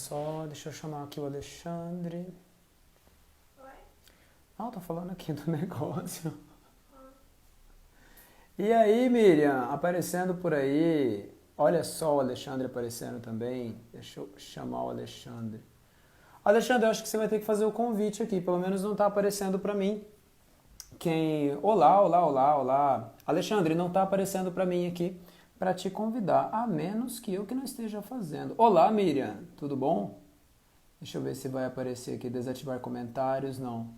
só, deixa eu chamar aqui o Alexandre. Não, tô falando aqui do negócio. E aí, Miriam, aparecendo por aí. Olha só o Alexandre aparecendo também. Deixa eu chamar o Alexandre. Alexandre, eu acho que você vai ter que fazer o convite aqui, pelo menos não tá aparecendo pra mim. Olá, olá, olá, olá. Alexandre, não tá aparecendo pra mim aqui pra te convidar, a menos que eu que não esteja fazendo. Olá, Miriam, tudo bom? Deixa eu ver se vai aparecer aqui, desativar comentários, não.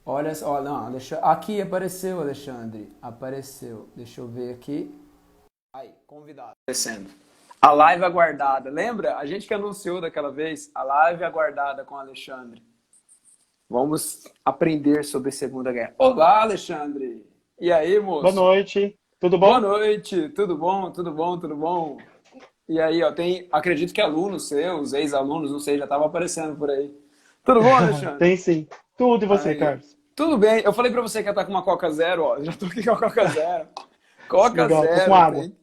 Olha só, não, aqui apareceu, Alexandre, apareceu. Deixa eu ver aqui. Aí, convidado. Aparecendo. A live aguardada, lembra? A gente que anunciou daquela vez, a live aguardada com o Alexandre. Vamos aprender sobre a Segunda Guerra. Olá, Alexandre! E aí, Boa moço? noite, tudo Boa bom? noite, tudo bom, tudo bom, tudo bom? E aí, ó, acredito que alunos seus, ex-alunos, não sei, já estavam aparecendo por aí. Tudo bom, Alexandre? Tem sim. Tudo e você, Aí, ó. Carlos? Tudo bem, eu falei pra você que ia estar com uma Coca Zero, ó, já tô aqui com a Coca Zero. Coca Legal, tô com Zero, água. tem.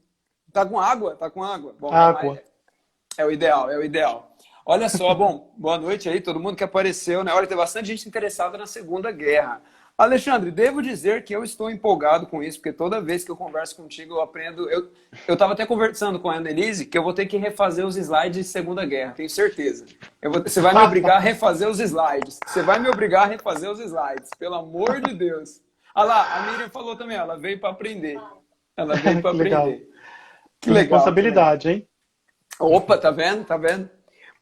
Tá com água? Tá com água? Bom, Água. é o ideal, é o ideal. Olha só, bom, boa noite aí, todo mundo que apareceu, né? Olha, tem bastante gente interessada na Segunda Guerra. Alexandre, devo dizer que eu estou empolgado com isso, porque toda vez que eu converso contigo eu aprendo. Eu estava até conversando com a Annelise que eu vou ter que refazer os slides de Segunda Guerra, tenho certeza. Você vai me obrigar a refazer os slides. Você vai me obrigar a refazer os slides, pelo amor de Deus. Ah lá, a Miriam falou também, ela veio para aprender. Ela veio para Que legal. aprender. Que Que legal, que legal. responsabilidade, hein? Opa, tá vendo? Tá vendo?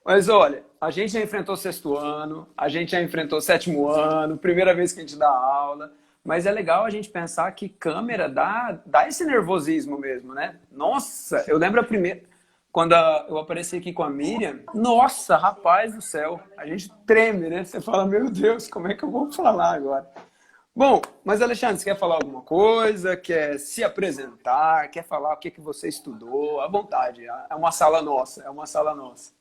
Mas olha, a gente já enfrentou sexto ano, a gente já enfrentou sétimo ano, primeira vez que a gente dá aula, mas é legal a gente pensar que câmera dá esse nervosismo mesmo, né? Nossa, eu lembro a primeira, quando eu apareci aqui com a Miriam, nossa, rapaz do céu, a gente treme, né? Você fala, meu Deus, como é que eu vou falar agora? Bom, mas Alexandre, você quer falar alguma coisa? Quer se apresentar? Quer falar o que que você estudou? À vontade, é uma sala nossa, é uma sala nossa.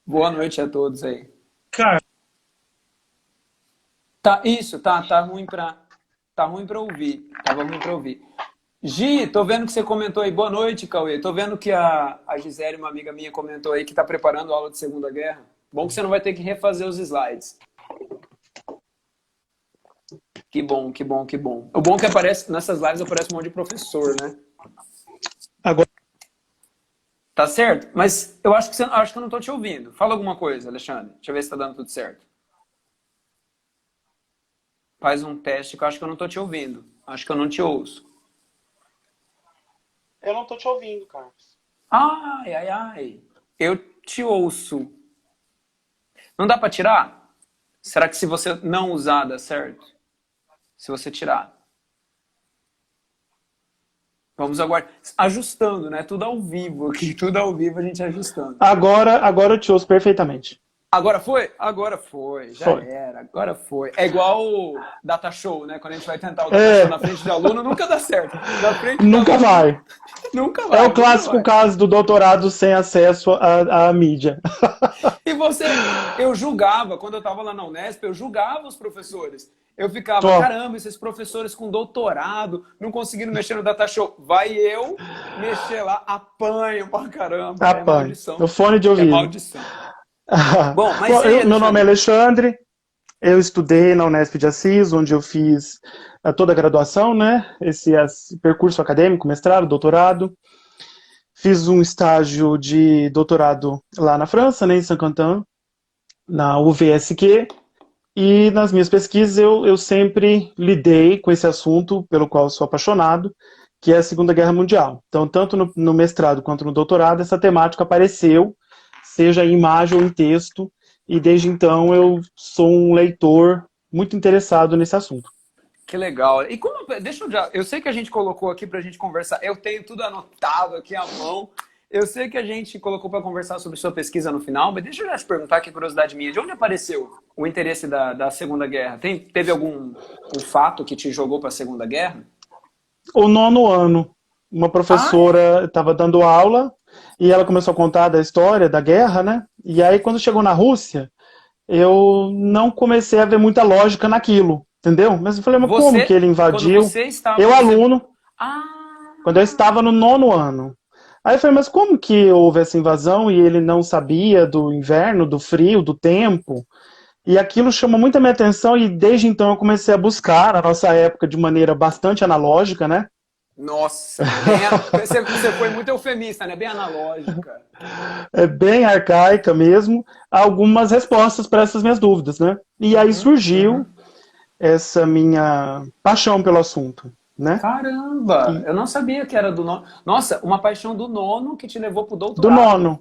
Boa noite a todos aí. Cara, Tá ruim pra ouvir. Tava ruim pra ouvir. Gi, tô vendo que você comentou aí. Boa noite, Cauê. Tô vendo que a Gisele, uma amiga minha, comentou aí que tá preparando a aula de Segunda Guerra. Bom que você não vai ter que refazer os slides. Que bom, que bom, que bom. O bom é que aparece, nessas lives aparece um monte de professor, né? agora, Tá certo? Mas eu acho que eu não tô te ouvindo. Fala alguma coisa, Alexandre. Deixa eu ver se tá dando tudo certo. Faz um teste que eu acho que eu não tô te ouvindo. Acho que eu não te ouço. eu não tô te ouvindo, Carlos. Ai, ai, ai. Eu te ouço. Não dá pra tirar? Será que se você não usar dá certo? Se você tirar. Vamos aguardar. Ajustando, né? Tudo ao vivo aqui. Tudo ao vivo a gente ajustando. Agora eu te ouço perfeitamente. Agora foi? Agora foi. Já Foi. era. Agora foi. É igual o data show, né? Quando a gente vai tentar o data show É, na frente de aluno, nunca dá certo. Na frente de nunca aluno, vai. nunca É vai. o Nunca clássico vai. caso do doutorado sem acesso à mídia. E você, eu julgava, quando eu estava lá na Unesp, eu julgava os professores. Eu ficava, Ó, caramba, esses professores com doutorado, não conseguindo mexer no data show. Vai eu mexer lá, apanho pra caramba. É apanho. maldição. No fone de É ouvido. maldição. Bom, mas Bom, e aí, meu nome é Alexandre? Alexandre. Eu estudei na Unesp de Assis, onde eu fiz toda a graduação, né? Esse percurso acadêmico, mestrado, doutorado. Fiz um estágio de doutorado lá na França, né, em Saint-Quentin, na UVSQ. E nas minhas pesquisas eu sempre lidei com esse assunto pelo qual eu sou apaixonado, que é a Segunda Guerra Mundial. Então, tanto no mestrado quanto no doutorado, essa temática apareceu, seja em imagem ou em texto, e desde então eu sou um leitor muito interessado nesse assunto. Que legal. E como, deixa eu já, eu sei que a gente colocou aqui pra gente conversar, eu tenho tudo anotado aqui à mão. Eu sei que a gente colocou para conversar sobre sua pesquisa no final, mas deixa eu já te perguntar, que curiosidade minha, de onde apareceu o interesse da Segunda Guerra? Teve algum um fato que te jogou para a Segunda Guerra? O nono ano, uma Ah, é? professora estava dando aula e ela começou a contar da história da guerra, né? E aí, quando chegou na Rússia, eu não comecei a ver muita lógica naquilo, entendeu? Mas eu falei, mas como que Você, ele quando invadiu? você estava Eu, no aluno, quando eu Ah, estava no nono ano. Aí eu falei, mas como que houve essa invasão e ele não sabia do inverno, do frio, do tempo? E aquilo chamou muito a minha atenção e desde então eu comecei a buscar, na nossa época, de maneira bastante analógica, né? Nossa, você foi muito eufemista, né? Bem analógica. É bem arcaica mesmo, algumas respostas para essas minhas dúvidas, né? E aí Uhum, surgiu uhum. essa minha paixão pelo assunto, né? Caramba, E eu não sabia que era do nono. Nossa, uma paixão do nono que te levou pro do doutorado. nono,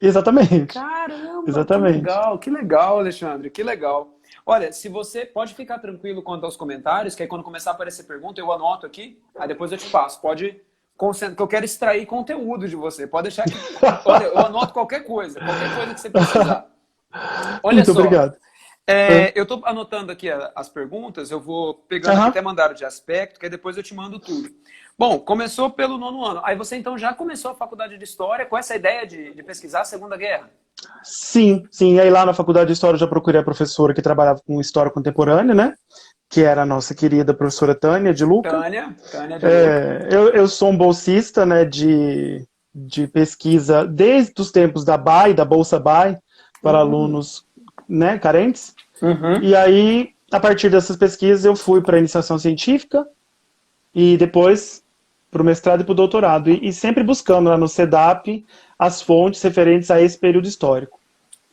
exatamente, Caramba, exatamente. que legal, Alexandre, que legal. Olha, se você pode ficar tranquilo quanto aos comentários, que aí quando começar a aparecer pergunta, eu anoto aqui, aí depois eu te passo. Pode concentrar, que eu quero extrair conteúdo de você. Pode deixar que. Olha, eu anoto qualquer coisa que você precisar. Olha Muito só, obrigado. É. eu estou anotando aqui as perguntas, eu vou pegando aqui, Aham. até mandaram de aspecto, que aí depois eu te mando tudo. Bom, começou pelo nono ano. Aí você então já começou a faculdade de História com essa ideia de pesquisar a Segunda Guerra? Sim, sim. E aí lá na faculdade de História eu já procurei a professora que trabalhava com História Contemporânea, né? Que era a nossa querida professora Tânia de Luca. Tânia de Luca. Eu sou um bolsista, né, de pesquisa desde os tempos da BAE, da Bolsa BAE, para Hum. alunos, né, carentes. Uhum. E aí, a partir dessas pesquisas, eu fui para a iniciação científica e depois para o mestrado e para o doutorado. E sempre buscando lá no CEDAP as fontes referentes a esse período histórico.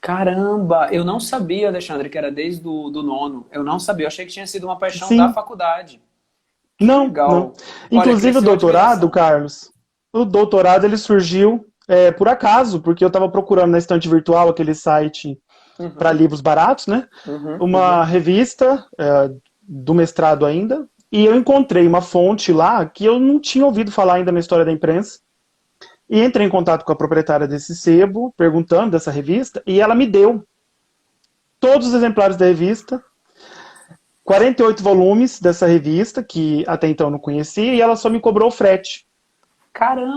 Caramba, eu não sabia, Alexandre, que era desde do nono. Eu não sabia, eu achei que tinha sido uma paixão da Sim, faculdade. Que não, não. legal. Olha, Inclusive o cresceu a doutorado, admiração. Carlos, o doutorado ele surgiu por acaso, porque eu estava procurando na estante virtual, aquele site para Uhum, livros baratos, né? uhum, Uma uhum. revista do mestrado ainda, e eu encontrei uma fonte lá que eu não tinha ouvido falar ainda na história da imprensa, e entrei em contato com a proprietária desse sebo, perguntando dessa revista, e ela me deu todos os exemplares da revista, 48 volumes dessa revista, que até então eu não conhecia, e ela só me cobrou o frete.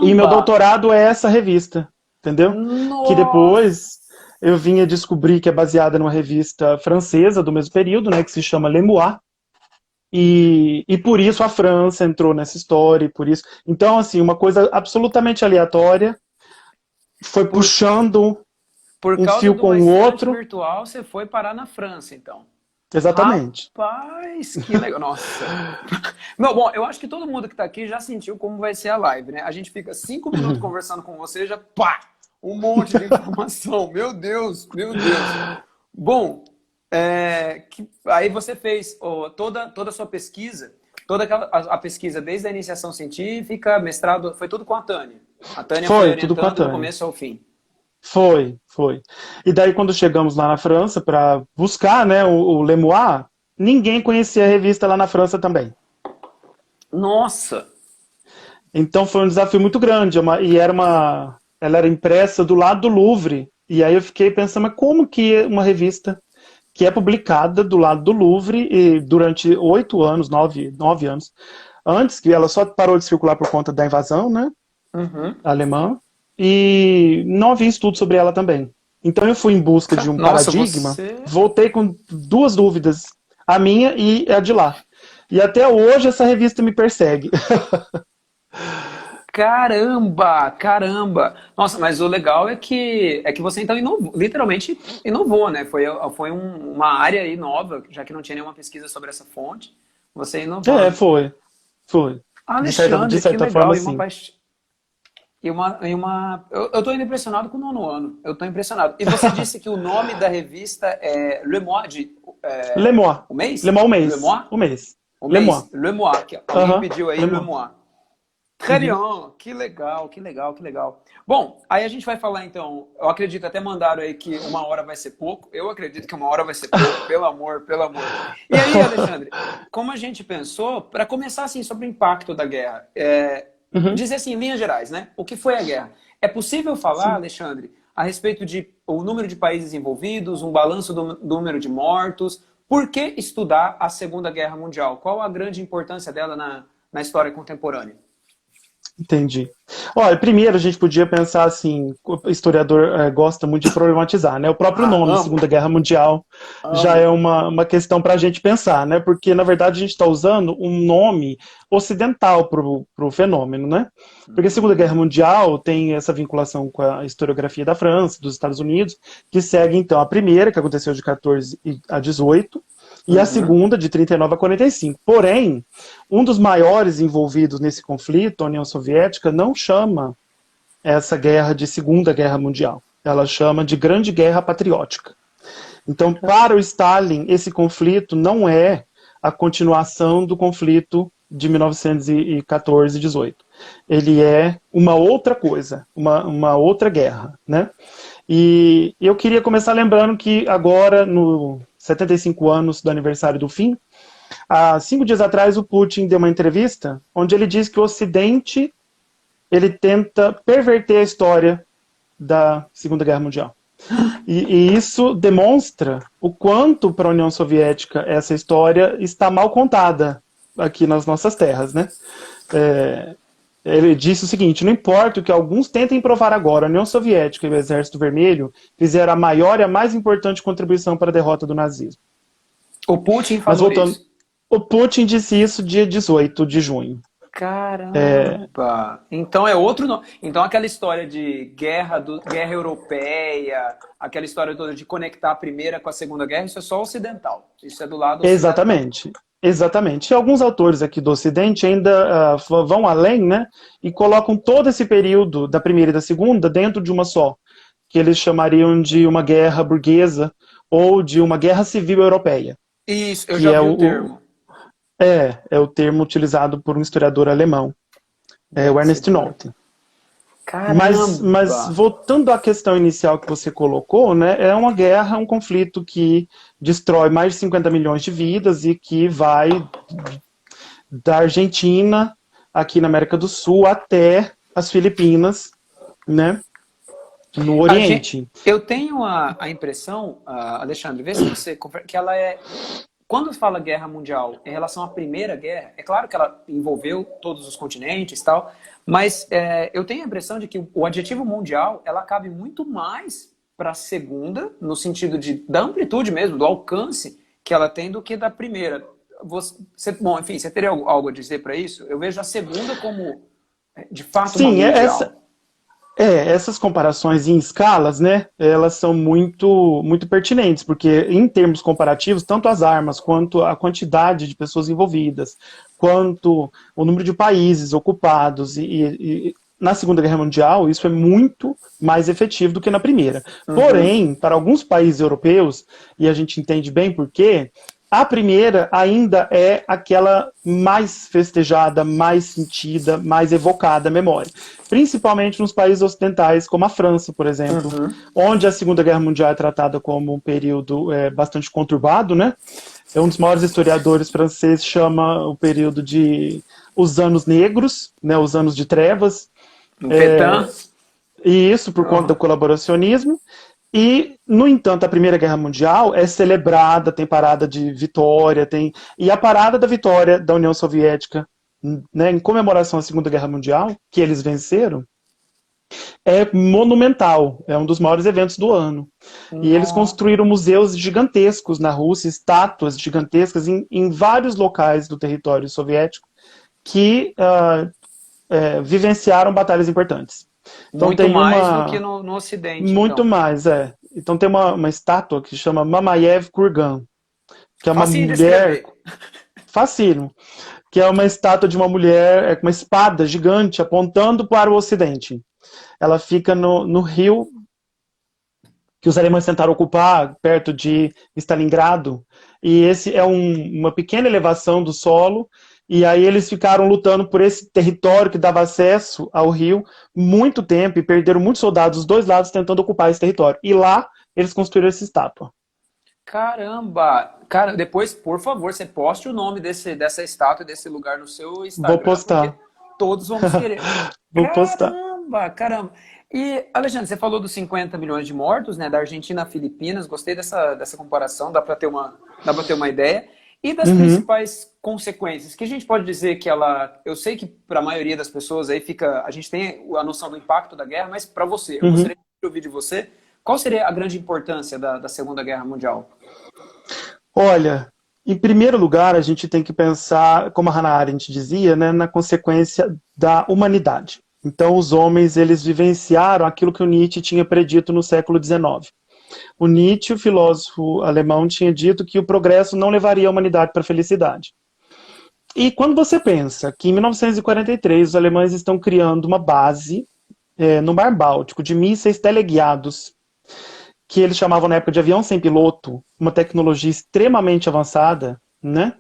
E meu Caramba! doutorado é essa revista, entendeu? Que Nossa! depois eu vinha descobrir que é baseada numa revista francesa do mesmo período, né, que se chama Lemois, e por isso a França entrou nessa história, e por isso. Então, assim, uma coisa absolutamente aleatória foi Por, puxando por um causa fio de com uma o estante outro. virtual, você foi parar na França, então. Exatamente. Rapaz, que legal. Nossa. Não, bom, eu acho que todo mundo que está aqui já sentiu como vai ser a live, né? A gente fica 5 minutos conversando com você, já pá, um monte de informação. Meu Deus, meu Deus. Bom, aí você fez toda a sua pesquisa, toda a pesquisa desde a iniciação científica, mestrado, foi tudo com a Tânia. A Tânia foi Foi, tudo com a orientando do Tânia. começo ao fim. Foi, foi. E daí, quando chegamos lá na França para buscar, né, o Lemois, ninguém conhecia a revista lá na França também. Nossa, Então foi um desafio muito grande. Ela era impressa do lado do Louvre. E aí eu fiquei pensando, mas como que uma revista que é publicada do lado do Louvre e durante 8 anos, 9 anos, antes que ela só parou de circular por conta da invasão, né, uhum. alemã, e não havia estudo sobre ela também. Então eu fui em busca de um Nossa, paradigma, você. voltei com duas dúvidas, a minha e a de lá. E até hoje essa revista me persegue. Caramba, caramba. Nossa, mas o legal é que você então inovou, literalmente inovou, né? Foi uma área aí nova, já que não tinha nenhuma pesquisa sobre essa fonte, você inovando. Foi, foi. De Alexandre, que certa forma, legal. E uma sim. paixão. Eu tô impressionado com o nono ano. Eu tô impressionado. E você disse que o nome da revista é Le Mois Lemois. o mês? Lemois o Le mês. Mois? O mês. O Lemois. mês. Le Mois, que alguém Aham, pediu aí Le Lemois. Mois. Très bien, Uhum. que legal, que legal, que legal. Bom, aí a gente vai falar então. Eu acredito, até mandaram aí que 1 hora vai ser pouco. Eu acredito que 1 hora vai ser pouco, pelo amor, pelo amor. E aí, Alexandre, como a gente pensou, para começar assim sobre o impacto da guerra, Uhum. dizer assim, em linhas gerais, né? O que foi a guerra? É possível falar, Sim. Alexandre, a respeito de o número de países envolvidos, um balanço do número de mortos? Por que estudar a Segunda Guerra Mundial? Qual a grande importância dela na história contemporânea? Entendi. Olha, primeiro a gente podia pensar assim, o historiador gosta muito de problematizar, né? O próprio Ah, nome, amo, Segunda Guerra Mundial, já é amo. uma questão para a gente pensar, né? Porque, na verdade, a gente está usando um nome ocidental para o fenômeno, né? Porque a Segunda Guerra Hum, Mundial tem essa vinculação com a historiografia da França, dos Estados Unidos, que segue, então, a primeira, que aconteceu de 14 a 18, e a uhum. segunda, de 39 a 45. Porém, um dos maiores envolvidos nesse conflito, a União Soviética, não chama essa guerra de Segunda Guerra Mundial. Ela chama de Grande Guerra Patriótica. Então, para o Stalin, esse conflito não é a continuação do conflito de 1914 e 18. Ele é uma outra coisa, uma outra guerra, né? E eu queria começar lembrando que agora, no 75 anos do aniversário do fim, há 5 dias atrás o Putin deu uma entrevista onde ele diz que o Ocidente ele tenta perverter a história da Segunda Guerra Mundial. E isso demonstra o quanto para a União Soviética essa história está mal contada aqui nas nossas terras, né? É, ele disse o seguinte: não importa o que alguns tentem provar agora, a União Soviética e o Exército Vermelho fizeram a maior e a mais importante contribuição para a derrota do nazismo. O Putin Mas falou voltando, isso. o Putin disse isso dia 18 de junho. Caramba! Então é outro nome. Então aquela história de guerra europeia, aquela história toda de conectar a primeira com a segunda guerra, isso é só ocidental. Isso é do lado ocidental. Exatamente. Exatamente. E alguns autores aqui do Ocidente ainda vão além, né? E colocam todo esse período da primeira e da segunda dentro de uma só, que eles chamariam de uma guerra burguesa ou de uma guerra civil europeia, Isso, eu que já é vi o termo. é o termo utilizado por um historiador alemão, o Deve ser Ernest duro. Nolte. Mas Caramba! voltando à questão inicial que você colocou, né, é uma guerra, um conflito que destrói mais de 50 milhões de vidas e que vai da Argentina, aqui na América do Sul, até as Filipinas, né, no Oriente. Eu tenho a impressão, Alexandre, vê se você que ela é. Quando fala guerra mundial em relação à Primeira Guerra, é claro que ela envolveu todos os continentes e tal, mas eu tenho a impressão de que o adjetivo mundial ela cabe muito mais para a segunda, no sentido da amplitude mesmo, do alcance que ela tem, do que da primeira. Bom, enfim, você teria algo a dizer para isso? Eu vejo a segunda como, de fato, uma Sim, mundial. essas comparações em escalas, né, elas são muito pertinentes, porque em termos comparativos, tanto as armas, quanto a quantidade de pessoas envolvidas, quanto o número de países ocupados, e na Segunda Guerra Mundial, isso é muito mais efetivo do que na Primeira. Uhum. Porém, para alguns países europeus, e a gente entende bem por quê, a primeira ainda é aquela mais festejada, mais sentida, mais evocada memória. Principalmente nos países ocidentais, como a França, por exemplo, Uhum. onde a Segunda Guerra Mundial é tratada como um período bastante conturbado, né? Um dos maiores historiadores franceses chama o período de os anos negros, né, os anos de trevas, Um Petan. e isso por conta do Uhum. colaboracionismo. E, no entanto, a Primeira Guerra Mundial é celebrada, tem parada de vitória, e a parada da vitória da União Soviética, né, em comemoração à Segunda Guerra Mundial, que eles venceram, é monumental, é um dos maiores eventos do ano. E eles Nossa. construíram museus gigantescos na Rússia, estátuas gigantescas em vários locais do território soviético que vivenciaram batalhas importantes. Então Muito tem mais do que uma no Ocidente, muito então. mais, é. Então tem uma estátua que chama Mamayev Kurgan, que é uma Facinho de mulher escrever. fascínio, que é uma estátua de uma mulher com uma espada gigante apontando para o ocidente. Ela fica no rio que os alemães tentaram ocupar, perto de Stalingrado, e esse é uma pequena elevação do solo, e aí eles ficaram lutando por esse território que dava acesso ao rio muito tempo, e perderam muitos soldados dos dois lados tentando ocupar esse território. E lá eles construíram essa estátua. Caramba! Cara, depois, por favor, você poste o nome dessa estátua, desse lugar no seu Vou Instagram, porque postar. todos vamos querer. Vou postar. Caramba, caramba. E, Alexandre, você falou dos 50 milhões de mortos, né, da Argentina a Filipinas. Gostei dessa comparação, dá para ter uma ideia. E das Uhum, principais consequências, que a gente pode dizer que ela... Eu sei que para a maioria das pessoas aí fica... A gente tem a noção do impacto da guerra, mas para você, eu uhum. gostaria de ouvir de você, qual seria a grande importância da Segunda Guerra Mundial? Olha, em primeiro lugar, a gente tem que pensar, como a Hannah Arendt dizia, né, na consequência da humanidade. Então, os homens, eles vivenciaram aquilo que o Nietzsche tinha predito no século XIX. O Nietzsche, o filósofo alemão, tinha dito que o progresso não levaria a humanidade para a felicidade. E quando você pensa que em 1943 os alemães estão criando uma base no Mar Báltico de mísseis teleguiados, que eles chamavam na época de avião sem piloto, uma tecnologia extremamente avançada, né?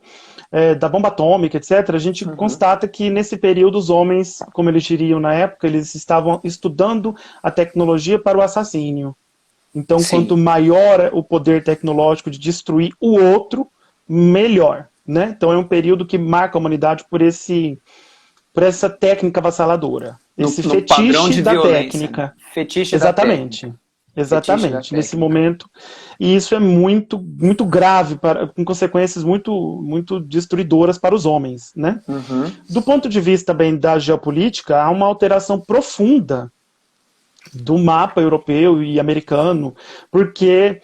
Da bomba atômica, etc., a gente Uhum. constata que nesse período os homens, como eles diriam na época, eles estavam estudando a tecnologia para o assassínio. Então, quanto Sim. maior o poder tecnológico de destruir o outro, melhor. Né? Então, é um período que marca a humanidade por essa técnica avassaladora, esse No padrão fetiche de da violência, né? técnica. Fetiche da técnica. Exatamente. Fetiche da Exatamente. Nesse técnica. momento. E isso é muito, muito grave, com consequências muito, muito destruidoras para os homens. Né? Uhum. Do ponto de vista também da geopolítica, há uma alteração profunda do mapa europeu e americano, porque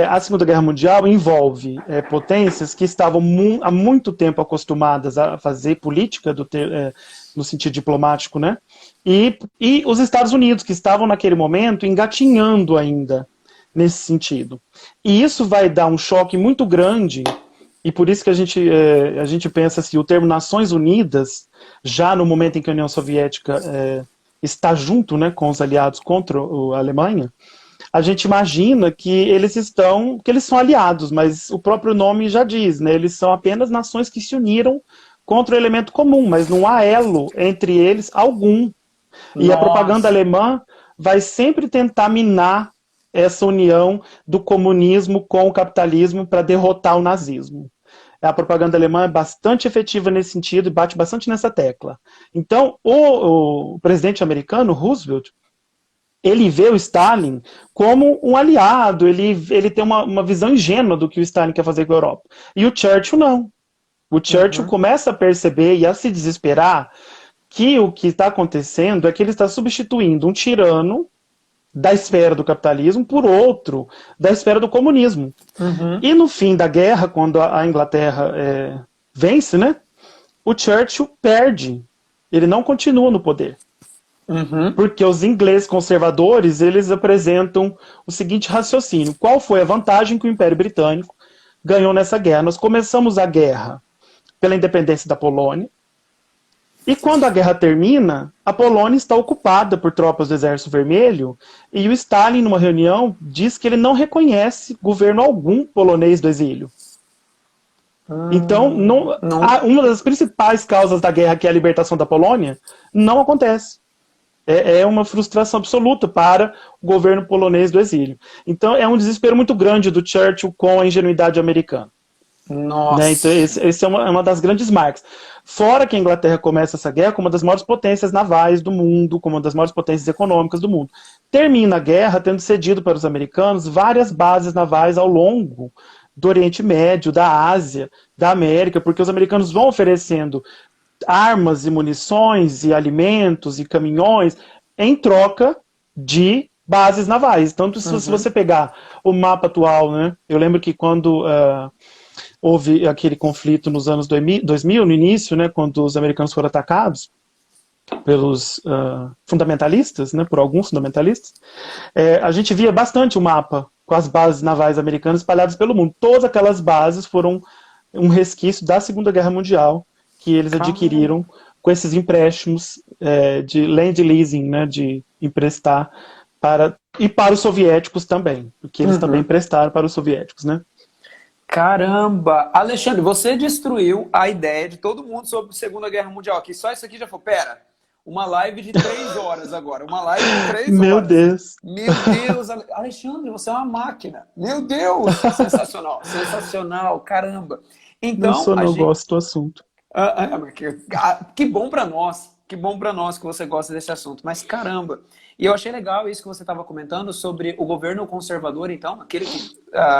a Segunda Guerra Mundial envolve potências que estavam há muito tempo acostumadas a fazer política no sentido diplomático, né? E os Estados Unidos, que estavam naquele momento engatinhando ainda nesse sentido. E isso vai dar um choque muito grande, e por isso que a gente pensa assim, o termo Nações Unidas, já no momento em que a União Soviética está junto, né, com os aliados contra a Alemanha, a gente imagina que eles são aliados, mas o próprio nome já diz, né, eles são apenas nações que se uniram contra o elemento comum, mas não há elo entre eles algum. E a propaganda Nossa. alemã vai sempre tentar minar essa união do comunismo com o capitalismo para derrotar o nazismo. A propaganda alemã é bastante efetiva nesse sentido e bate bastante nessa tecla. Então, o presidente americano, Roosevelt, ele vê o Stalin como um aliado, ele tem uma visão ingênua do que o Stalin quer fazer com a Europa. E o Churchill não. O Churchill Uhum. começa a perceber e a se desesperar que o que está acontecendo é que ele está substituindo um tirano da esfera do capitalismo por outro da esfera do comunismo. Uhum. E no fim da guerra, quando a Inglaterra vence, né, o Churchill perde. Ele não continua no poder. Uhum. Porque os ingleses conservadores, eles apresentam o seguinte raciocínio. Qual foi a vantagem que o Império Britânico ganhou nessa guerra? Nós começamos a guerra pela independência da Polônia, e quando a guerra termina, a Polônia está ocupada por tropas do Exército Vermelho, e o Stalin, numa reunião, diz que ele não reconhece governo algum polonês do exílio. Então, Não. uma das principais causas da guerra, que é a libertação da Polônia, não acontece. É uma frustração absoluta para o governo polonês do exílio. Então, é um desespero muito grande do Churchill com a ingenuidade americana. Né? Então, Nossa. esse é uma das grandes marcas. Fora que a Inglaterra começa essa guerra como uma das maiores potências navais do mundo, como uma das maiores potências econômicas do mundo. Termina a guerra tendo cedido para os americanos várias bases navais ao longo do Oriente Médio, da Ásia, da América, porque os americanos vão oferecendo armas e munições e alimentos e caminhões em troca de bases navais. Tanto se Uhum. você pegar o mapa atual, né? Eu lembro que quando houve aquele conflito nos anos 2000 no início, né, quando os americanos foram atacados pelos fundamentalistas, né, por alguns fundamentalistas, a gente via bastante o mapa com as bases navais americanas espalhadas pelo mundo. Todas aquelas bases foram um resquício da Segunda Guerra Mundial que eles Caramba. adquiriram com esses empréstimos de land leasing, né, de emprestar e para os soviéticos também, porque eles também Uhum. emprestaram para os soviéticos, né? Caramba! Alexandre, você destruiu a ideia de todo mundo sobre a Segunda Guerra Mundial aqui. Só isso aqui já foi. Pera, uma live de 3 horas agora. Uma live de três Meu horas. Deus, Meu Deus, Alexandre, você é uma máquina. Meu Deus! Sensacional, sensacional, caramba. não Então, sou a não gente. gosto do assunto. Que bom para nós. Que bom para nós que você gosta desse assunto. Mas caramba. E eu achei legal isso que você estava comentando sobre o governo conservador, então, aquele que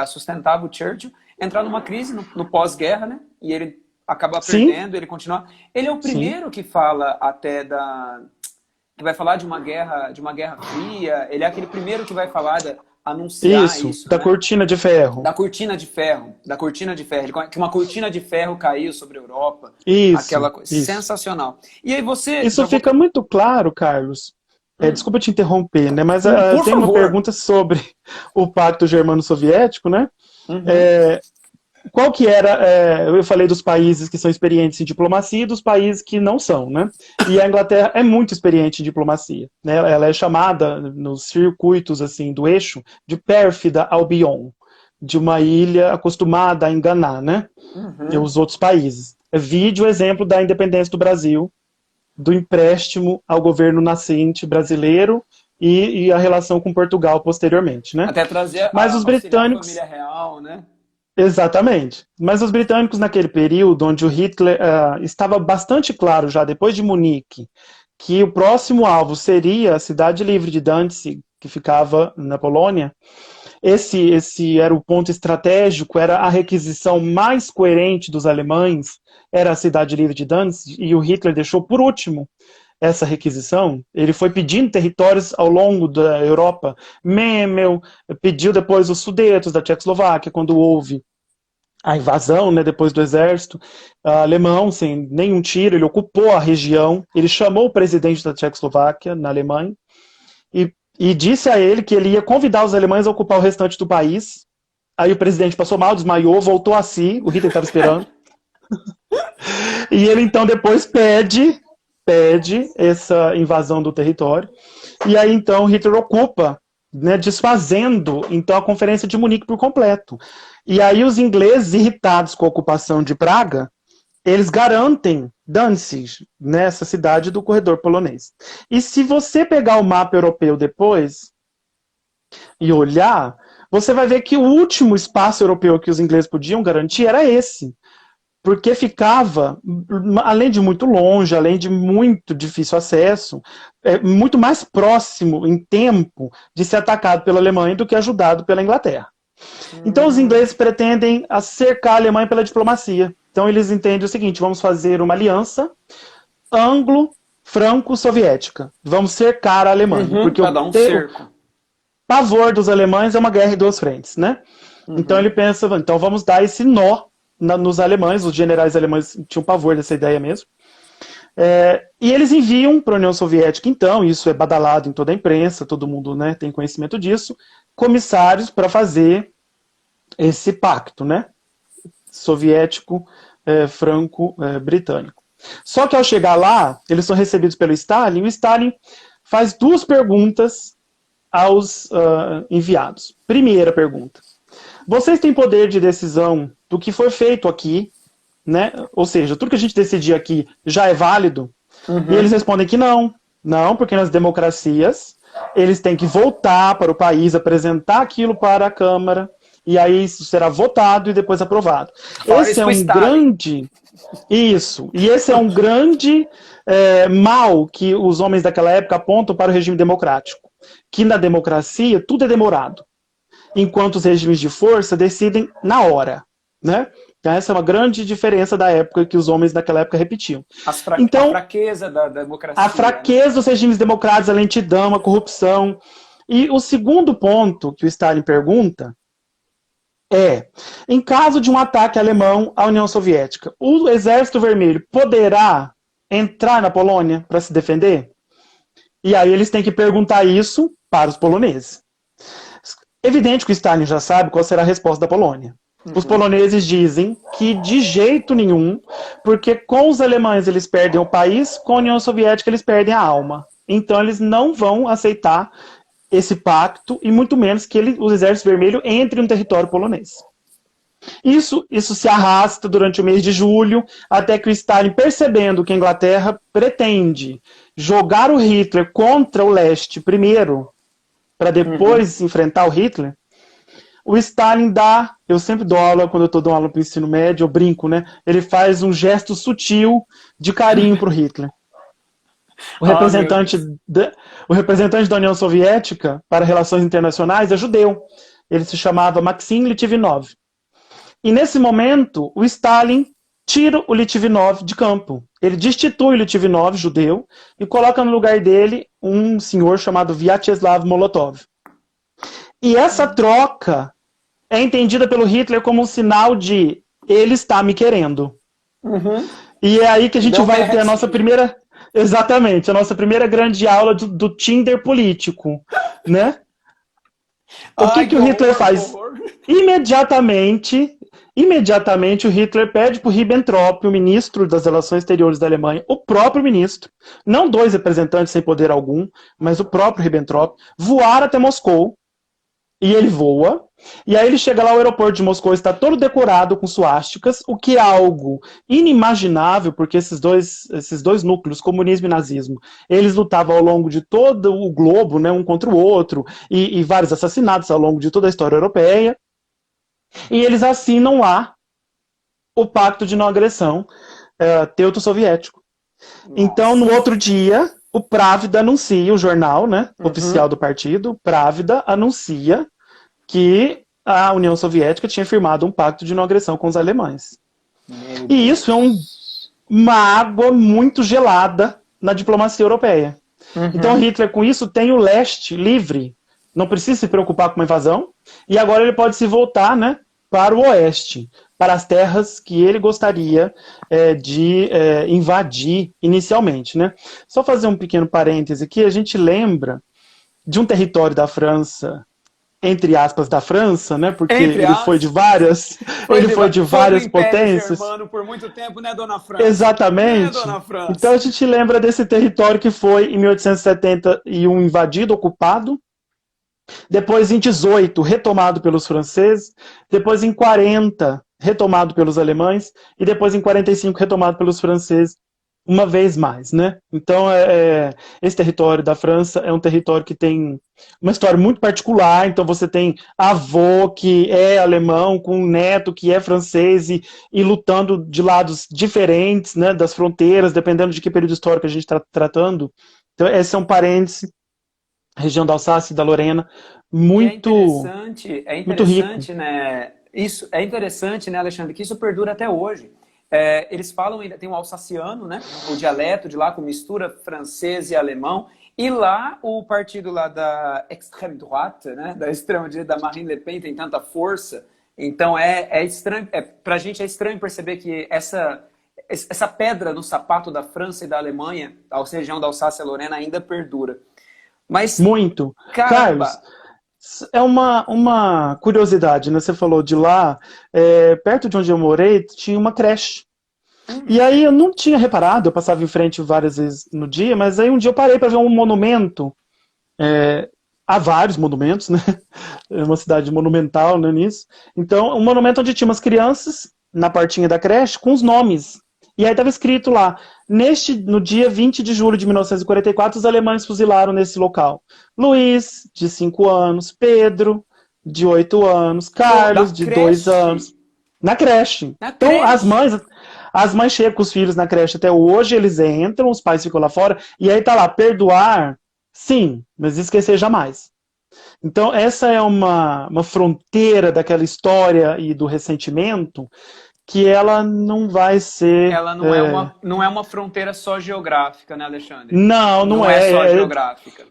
sustentava o Churchill. entrar numa crise no pós-guerra, né? E ele acaba Sim, perdendo, ele continua. Ele é o sim. primeiro que fala até que vai falar de uma guerra fria. Ele é aquele primeiro que vai falar anunciar Isso, isso, da né? cortina de ferro. Da cortina de ferro, da cortina de ferro, que uma cortina de ferro caiu sobre a Europa, Isso, aquela coisa isso. sensacional. E aí você Isso já vou, fica muito claro, Carlos. Desculpa te interromper, né? Mas por tem uma favor. pergunta sobre o Pacto Germano-Soviético, né? Uhum. É, qual que era? Eu falei dos países que são experientes em diplomacia e dos países que não são, né? E a Inglaterra é muito experiente em diplomacia, né? Ela é chamada nos circuitos assim do eixo de pérfida Albion, de uma ilha acostumada a enganar, né? E Uhum. os outros países. Vide o exemplo da independência do Brasil, do empréstimo ao governo nascente brasileiro e a relação com Portugal posteriormente, né? Até trazer Mas os auxiliar a britânicos, família real, né? exatamente. Mas os britânicos naquele período, onde o Hitler estava bastante claro já depois de Munique, que o próximo alvo seria a cidade livre de Danzig, que ficava na Polônia, esse era o ponto estratégico, era a requisição mais coerente dos alemães, era a cidade livre de Danzig, e o Hitler deixou por último essa requisição. Ele foi pedindo territórios ao longo da Europa, Memel, pediu depois os Sudetos da Tchecoslováquia, quando houve a invasão, né, depois do exército alemão, sem nenhum tiro, ele ocupou a região, ele chamou o presidente da Tchecoslováquia, na Alemanha, e disse a ele que ele ia convidar os alemães a ocupar o restante do país. Aí o presidente passou mal, desmaiou, voltou a si, o Hitler estava esperando. E ele então depois pede essa invasão do território. E aí então Hitler ocupa, né, desfazendo então a Conferência de Munique por completo. E aí os ingleses, irritados com a ocupação de Praga, eles garantem Danzig, nessa cidade do corredor polonês. E se você pegar o mapa europeu depois e olhar, você vai ver que o último espaço europeu que os ingleses podiam garantir era esse. Porque ficava, além de muito longe, além de muito difícil acesso, muito mais próximo em tempo de ser atacado pela Alemanha do que ajudado pela Inglaterra. Então os ingleses pretendem cercar a Alemanha pela diplomacia. Então eles entendem o seguinte: vamos fazer uma aliança anglo-franco-soviética. Vamos cercar a Alemanha, Uhum, porque para dar um cerco. pavor dos alemães é uma guerra em duas frentes, né? Então Uhum. ele pensa, então vamos dar esse nó nos alemães, os generais alemães tinham pavor dessa ideia mesmo. E eles enviam para a União Soviética, então, isso é badalado em toda a imprensa, todo mundo, né, tem conhecimento disso, comissários para fazer esse pacto, né, soviético, franco-britânico. Só que ao chegar lá, eles são recebidos pelo Stalin, e o Stalin faz duas perguntas aos enviados. Primeira pergunta: vocês têm poder de decisão do que foi feito aqui, né? Ou seja, tudo que a gente decidir aqui já é válido? E eles Uhum. respondem que não. Não, porque nas democracias eles têm que voltar para o país, apresentar aquilo para a Câmara, e aí isso será votado e depois aprovado. Falaram Esse isso é pro um Stalin. grande... Isso. E esse é um grande mal que os homens daquela época apontam para o regime democrático. Que na democracia tudo é demorado, enquanto os regimes de força decidem na hora, né? Então, essa é uma grande diferença da época que os homens naquela época repetiam. A Então, fraqueza da a democracia, né? fraqueza dos regimes democráticos, a lentidão, a corrupção. E o segundo ponto que o Stalin pergunta é: em caso de um ataque alemão à União Soviética, o Exército Vermelho poderá entrar na Polônia para se defender? E aí eles têm que perguntar isso para os poloneses. Evidente que o Stalin já sabe qual será a resposta da Polônia. Os Uhum. poloneses dizem que de jeito nenhum, porque com os alemães eles perdem o país, com a União Soviética eles perdem a alma. Então eles não vão aceitar esse pacto e muito menos que o Exército Vermelho entre no território polonês. Isso se arrasta durante o mês de julho, até que o Stalin, percebendo que a Inglaterra pretende jogar o Hitler contra o leste primeiro, para Uhum. depois enfrentar o Hitler, o Stalin dá, eu sempre dou aula, quando eu estou dando aula para o ensino médio, eu brinco, né? Ele faz um gesto sutil de carinho para o Hitler. O Ah, meu representante, Deus. o representante da União Soviética para relações internacionais é judeu. Ele se chamava Maxim Litvinov. E nesse momento, o Stalin tira o Litvinov de campo. Ele destitui o Litvinov, judeu, e coloca no lugar dele um senhor chamado Vyacheslav Molotov. E essa troca é entendida pelo Hitler como um sinal de ele está me querendo. Uhum. E é aí que a gente Deu vai match. ter a nossa primeira... Exatamente, a nossa primeira grande aula do Tinder político, né? O que o Hitler faz? Imediatamente o Hitler pede para o Ribbentrop, o ministro das Relações Exteriores da Alemanha, o próprio ministro, não dois representantes sem poder algum, mas o próprio Ribbentrop, voar até Moscou. E ele voa, e aí ele chega lá, o aeroporto de Moscou está todo decorado com suásticas, o que é algo inimaginável, porque esses dois núcleos, comunismo e nazismo, eles lutavam ao longo de todo o globo, né, um contra o outro, e vários assassinatos ao longo de toda a história europeia, e eles assinam lá o Pacto de Não Agressão teuto-soviético. Então, no outro dia, o Pravda anuncia, o jornal, né, oficial do partido, Pravda anuncia que a União Soviética tinha firmado um pacto de não agressão com os alemães. E isso é uma água muito gelada na diplomacia europeia. Então Hitler, com isso, tem o leste livre, não precisa se preocupar com uma invasão, e agora ele pode se voltar, né, para o oeste, para as terras que ele gostaria de invadir inicialmente, né? Só fazer um pequeno parêntese aqui, a gente lembra de um território da França, entre aspas, da França, né? Porque ele foi de várias, várias potências. Germano por muito tempo, né, dona França? Exatamente. Né, dona França? Então a gente lembra desse território que foi em 1871 invadido, ocupado. Depois, em 18, retomado pelos franceses. Depois, em 40, retomado pelos alemães. E depois, em 45, retomado pelos franceses uma vez mais, né? Então, esse território da França é um território que tem uma história muito particular. Então, você tem avô que é alemão, com um neto que é francês e lutando de lados diferentes, né, das fronteiras, dependendo de que período histórico a gente está tratando. Então, esse é um parêntese. Região da Alsácia e da Lorena, muito interessante, né? Isso é interessante, né, Alexandre, que isso perdura até hoje. Eles falam ainda, tem o alsaciano, né, o dialeto de lá com mistura francês e alemão, e lá o partido lá da extrême droite, né, da extrema direita da Marine Le Pen tem tanta força. Então é estranho, pra gente é estranho perceber que essa pedra no sapato da França e da Alemanha, a região da Alsácia e Lorena ainda perdura. Mas, muito. Caramba. Carlos, é uma curiosidade, né? Você falou de lá, perto de onde eu morei, tinha uma creche. E aí eu não tinha reparado, eu passava em frente várias vezes no dia, mas aí um dia eu parei para ver um monumento. Há vários monumentos, né? É uma cidade monumental, né, nisso. Então, um monumento onde tinha umas crianças na partinha da creche com os nomes. E aí estava escrito lá, no dia 20 de julho de 1944, os alemães fuzilaram nesse local. Luiz, de 5 anos, Pedro, de 8 anos, Carlos, de 2 anos. Na creche. Então, as mães chegam com os filhos na creche até hoje, eles entram, os pais ficam lá fora, e aí tá lá, perdoar, sim, mas esquecer jamais. Então, essa é uma fronteira daquela história e do ressentimento que ela não vai ser... Ela não é uma fronteira só geográfica, né, Alexandre? Não é só geográfica.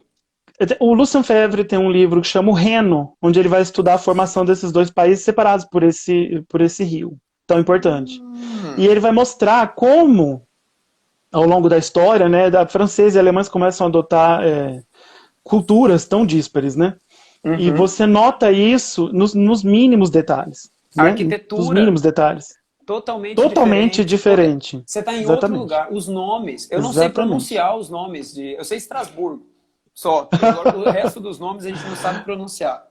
O Lucien Febvre tem um livro que chama O Reno, onde ele vai estudar a formação desses dois países separados por esse rio tão importante. E ele vai mostrar como, ao longo da história, né, franceses e alemães começam a adotar culturas tão díspares, né? E você nota isso nos mínimos detalhes. A arquitetura. Nos mínimos detales. Totalmente diferente. Você está em outro lugar. Os nomes, eu não sei pronunciar os nomes eu sei Estrasburgo, só. O resto dos nomes a gente não sabe pronunciar.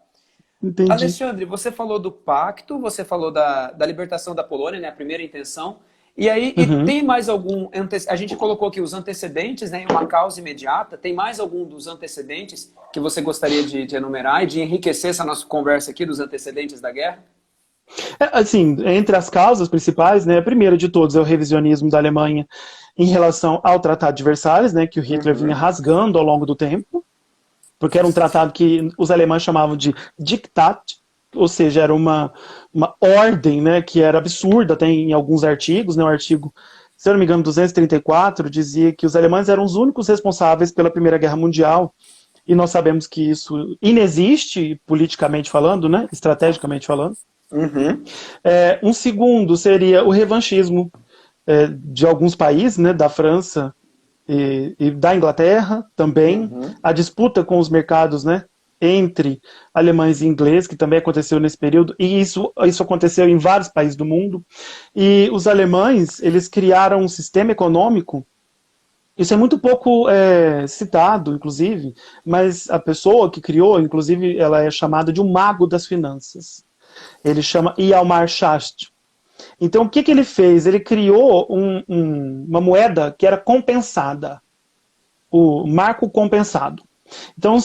Entendi. Alexandre, você falou do pacto, você falou da libertação da Polônia, né, a primeira intenção. E aí, e tem mais algum... A gente colocou aqui os antecedentes, né, uma causa imediata. Tem mais algum dos antecedentes que você gostaria de enumerar e de enriquecer essa nossa conversa aqui dos antecedentes da guerra? Assim, entre as causas principais, né, a primeira de todos é o revisionismo da Alemanha em relação ao Tratado de Versalhes, né, que o Hitler vinha rasgando ao longo do tempo, porque era um tratado que os alemães chamavam de Diktat, ou seja, era uma ordem, né, que era absurda, tem em alguns artigos, né, o artigo, se eu não me engano, 234, dizia que os alemães eram os únicos responsáveis pela Primeira Guerra Mundial, e nós sabemos que isso inexiste, politicamente falando, né, estrategicamente falando. Uhum. Um segundo seria o revanchismo de alguns países, né, da França e da Inglaterra também, a disputa com os mercados, né, entre alemães e ingleses, que também aconteceu nesse período, e isso aconteceu em vários países do mundo. E os alemães, eles criaram um sistema econômico, isso é muito pouco citado, inclusive, mas a pessoa que criou, inclusive, ela é chamada de um mago das finanças. Ele chama Hjalmar Schacht. Então, o que ele fez? Ele criou uma moeda que era compensada, o marco compensado. Então,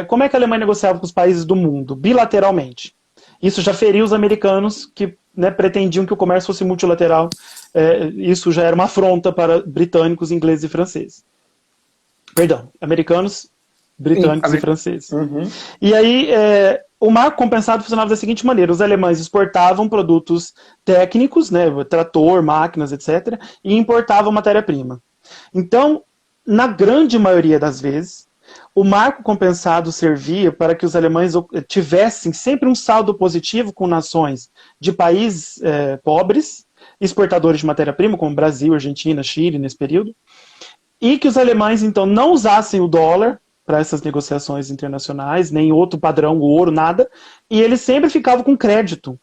como é que a Alemanha negociava com os países do mundo? Bilateralmente. Isso já feria os americanos que, né, pretendiam que o comércio fosse multilateral. Isso já era uma afronta para britânicos, ingleses e franceses. Perdão, americanos, britânicos e franceses. Uhum. E aí, o marco compensado funcionava da seguinte maneira: os alemães exportavam produtos técnicos, né, trator, máquinas, etc., e importavam matéria-prima. Então, na grande maioria das vezes, o marco compensado servia para que os alemães tivessem sempre um saldo positivo com nações de países pobres, exportadores de matéria-prima, como Brasil, Argentina, Chile, nesse período, e que os alemães, então, não usassem o dólar para essas negociações internacionais, nem outro padrão, o ouro, nada, e eles sempre ficavam com crédito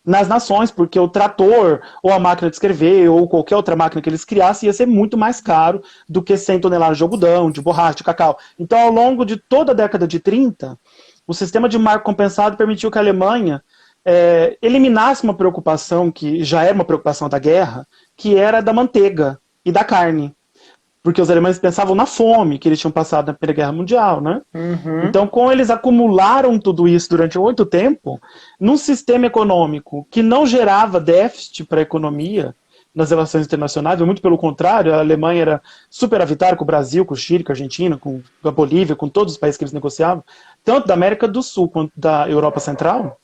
nas nações, porque o trator, ou a máquina de escrever, ou qualquer outra máquina que eles criassem, ia ser muito mais caro do que 100 toneladas de algodão, de borracha, de cacau. Então, ao longo de toda a década de 30, o sistema de marco compensado permitiu que a Alemanha eliminasse uma preocupação, que já era uma preocupação da guerra, que era da manteiga e da carne. Porque os alemães pensavam na fome que eles tinham passado na Primeira Guerra Mundial, né? Uhum. Então, como eles acumularam tudo isso durante muito tempo, num sistema econômico que não gerava déficit para a economia nas relações internacionais, muito pelo contrário, a Alemanha era superavitária com o Brasil, com o Chile, com a Argentina, com a Bolívia, com todos os países que eles negociavam, tanto da América do Sul quanto da Europa Central.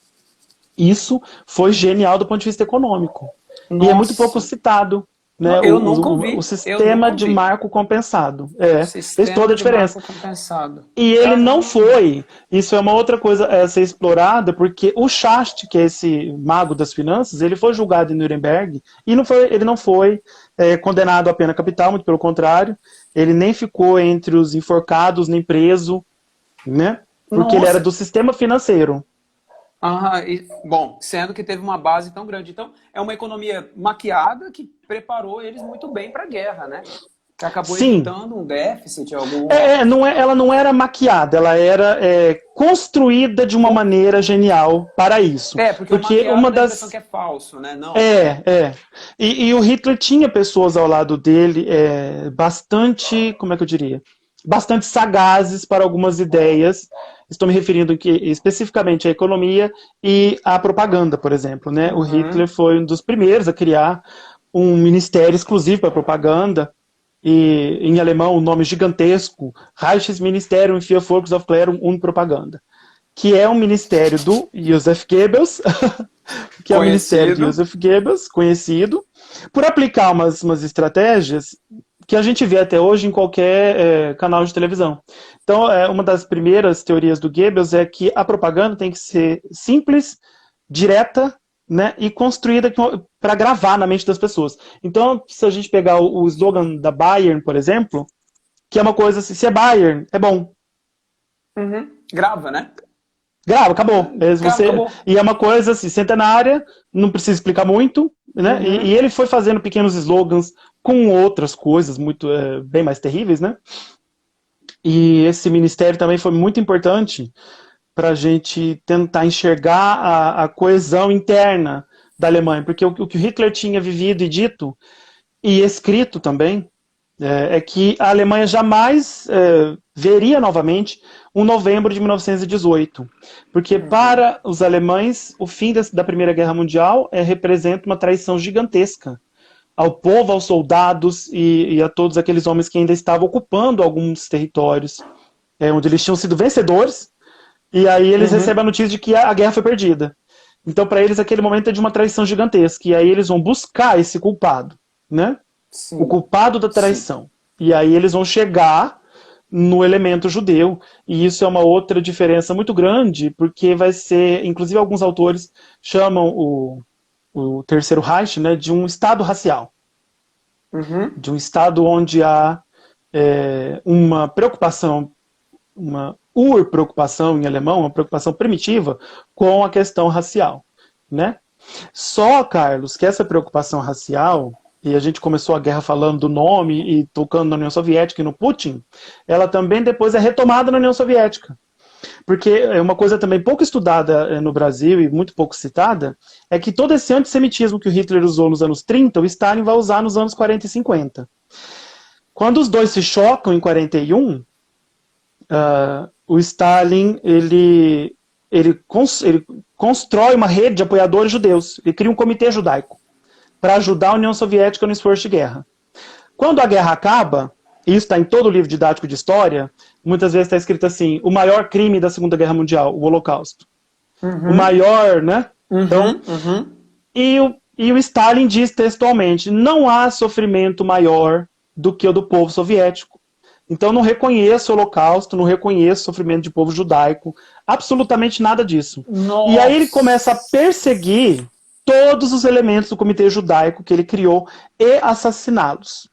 Isso foi genial do ponto de vista econômico. Nossa. E é muito pouco citado. Né, eu nunca ouvi. O sistema de marco compensado. Fez toda a diferença. E ele não foi, isso é uma outra coisa a ser explorada, porque o Schacht, que é esse mago das finanças, ele foi julgado em Nuremberg e ele não foi condenado à pena capital, muito pelo contrário, ele nem ficou entre os enforcados, nem preso, né? Porque ele era do sistema financeiro. Bom, sendo que teve uma base tão grande. Então, é uma economia maquiada que preparou eles muito bem para a guerra, né? Que acabou evitando um déficit. Ela não era maquiada, ela era construída de uma maneira genial para isso. Porque uma das impressão que é falso, né? Não. E o Hitler tinha pessoas ao lado dele bastante, como é que eu diria? Bastante sagazes para algumas ideias. Estou me referindo especificamente à economia e à propaganda, por exemplo. Né? O Hitler foi um dos primeiros a criar um ministério exclusivo para propaganda, e em alemão o nome gigantesco, Reichsministerium für Volksaufklärung und Propaganda, que é um ministério do Joseph Goebbels, que é o ministério de Joseph Goebbels, conhecido, por aplicar umas estratégias que a gente vê até hoje em qualquer canal de televisão. Então, uma das primeiras teorias do Goebbels é que a propaganda tem que ser simples, direta, né, e construída para gravar na mente das pessoas. Então, se a gente pegar o slogan da Bayern, por exemplo, que é uma coisa assim, se é Bayern, é bom. Grava, né? Grava, acabou. Acabou. E é uma coisa assim, centenária, não precisa explicar muito, né? E ele foi fazendo pequenos slogans com outras coisas muito bem mais terríveis, né? E esse ministério também foi muito importante para a gente tentar enxergar a coesão interna da Alemanha, porque o que o Hitler tinha vivido e dito, e escrito também, é que a Alemanha jamais veria novamente um novembro de 1918, porque para os alemães o fim da Primeira Guerra Mundial representa uma traição gigantesca ao povo, aos soldados e a todos aqueles homens que ainda estavam ocupando alguns territórios onde eles tinham sido vencedores, E aí eles Uhum. recebem a notícia de que a guerra foi perdida. Então, para eles, aquele momento é de uma traição gigantesca. E aí eles vão buscar esse culpado, né? O Sim, culpado da sim. traição. E aí eles vão chegar no elemento judeu. E isso é uma outra diferença muito grande, porque vai ser, inclusive alguns autores chamam o Terceiro Reich, né, de um estado racial. Uhum. De um estado onde há uma preocupação, uma Urpreocupação em alemão, uma preocupação primitiva com a questão racial, né? Só, Carlos, que essa preocupação racial, e a gente começou a guerra falando do nome e tocando na União Soviética e no Putin, ela também depois é retomada na União Soviética. Porque é uma coisa também pouco estudada no Brasil e muito pouco citada, é que todo esse antissemitismo que o Hitler usou nos anos 30, o Stalin vai usar nos anos 40 e 50. Quando os dois se chocam em 41, o Stalin ele constrói uma rede de apoiadores judeus. Ele cria um comitê judaico para ajudar a União Soviética no esforço de guerra. Quando a guerra acaba, e isso está em todo o livro didático de história, muitas vezes está escrito assim, o maior crime da Segunda Guerra Mundial, o Holocausto. O Uhum. maior, né? Então, Uhum. Uhum. e o Stalin diz textualmente, não há sofrimento maior do que o do povo soviético. Então não reconheço o Holocausto, não reconheço o sofrimento de povo judaico, absolutamente nada disso. E aí ele começa a Nossa! perseguir todos os elementos do comitê judaico que ele criou e assassiná-los.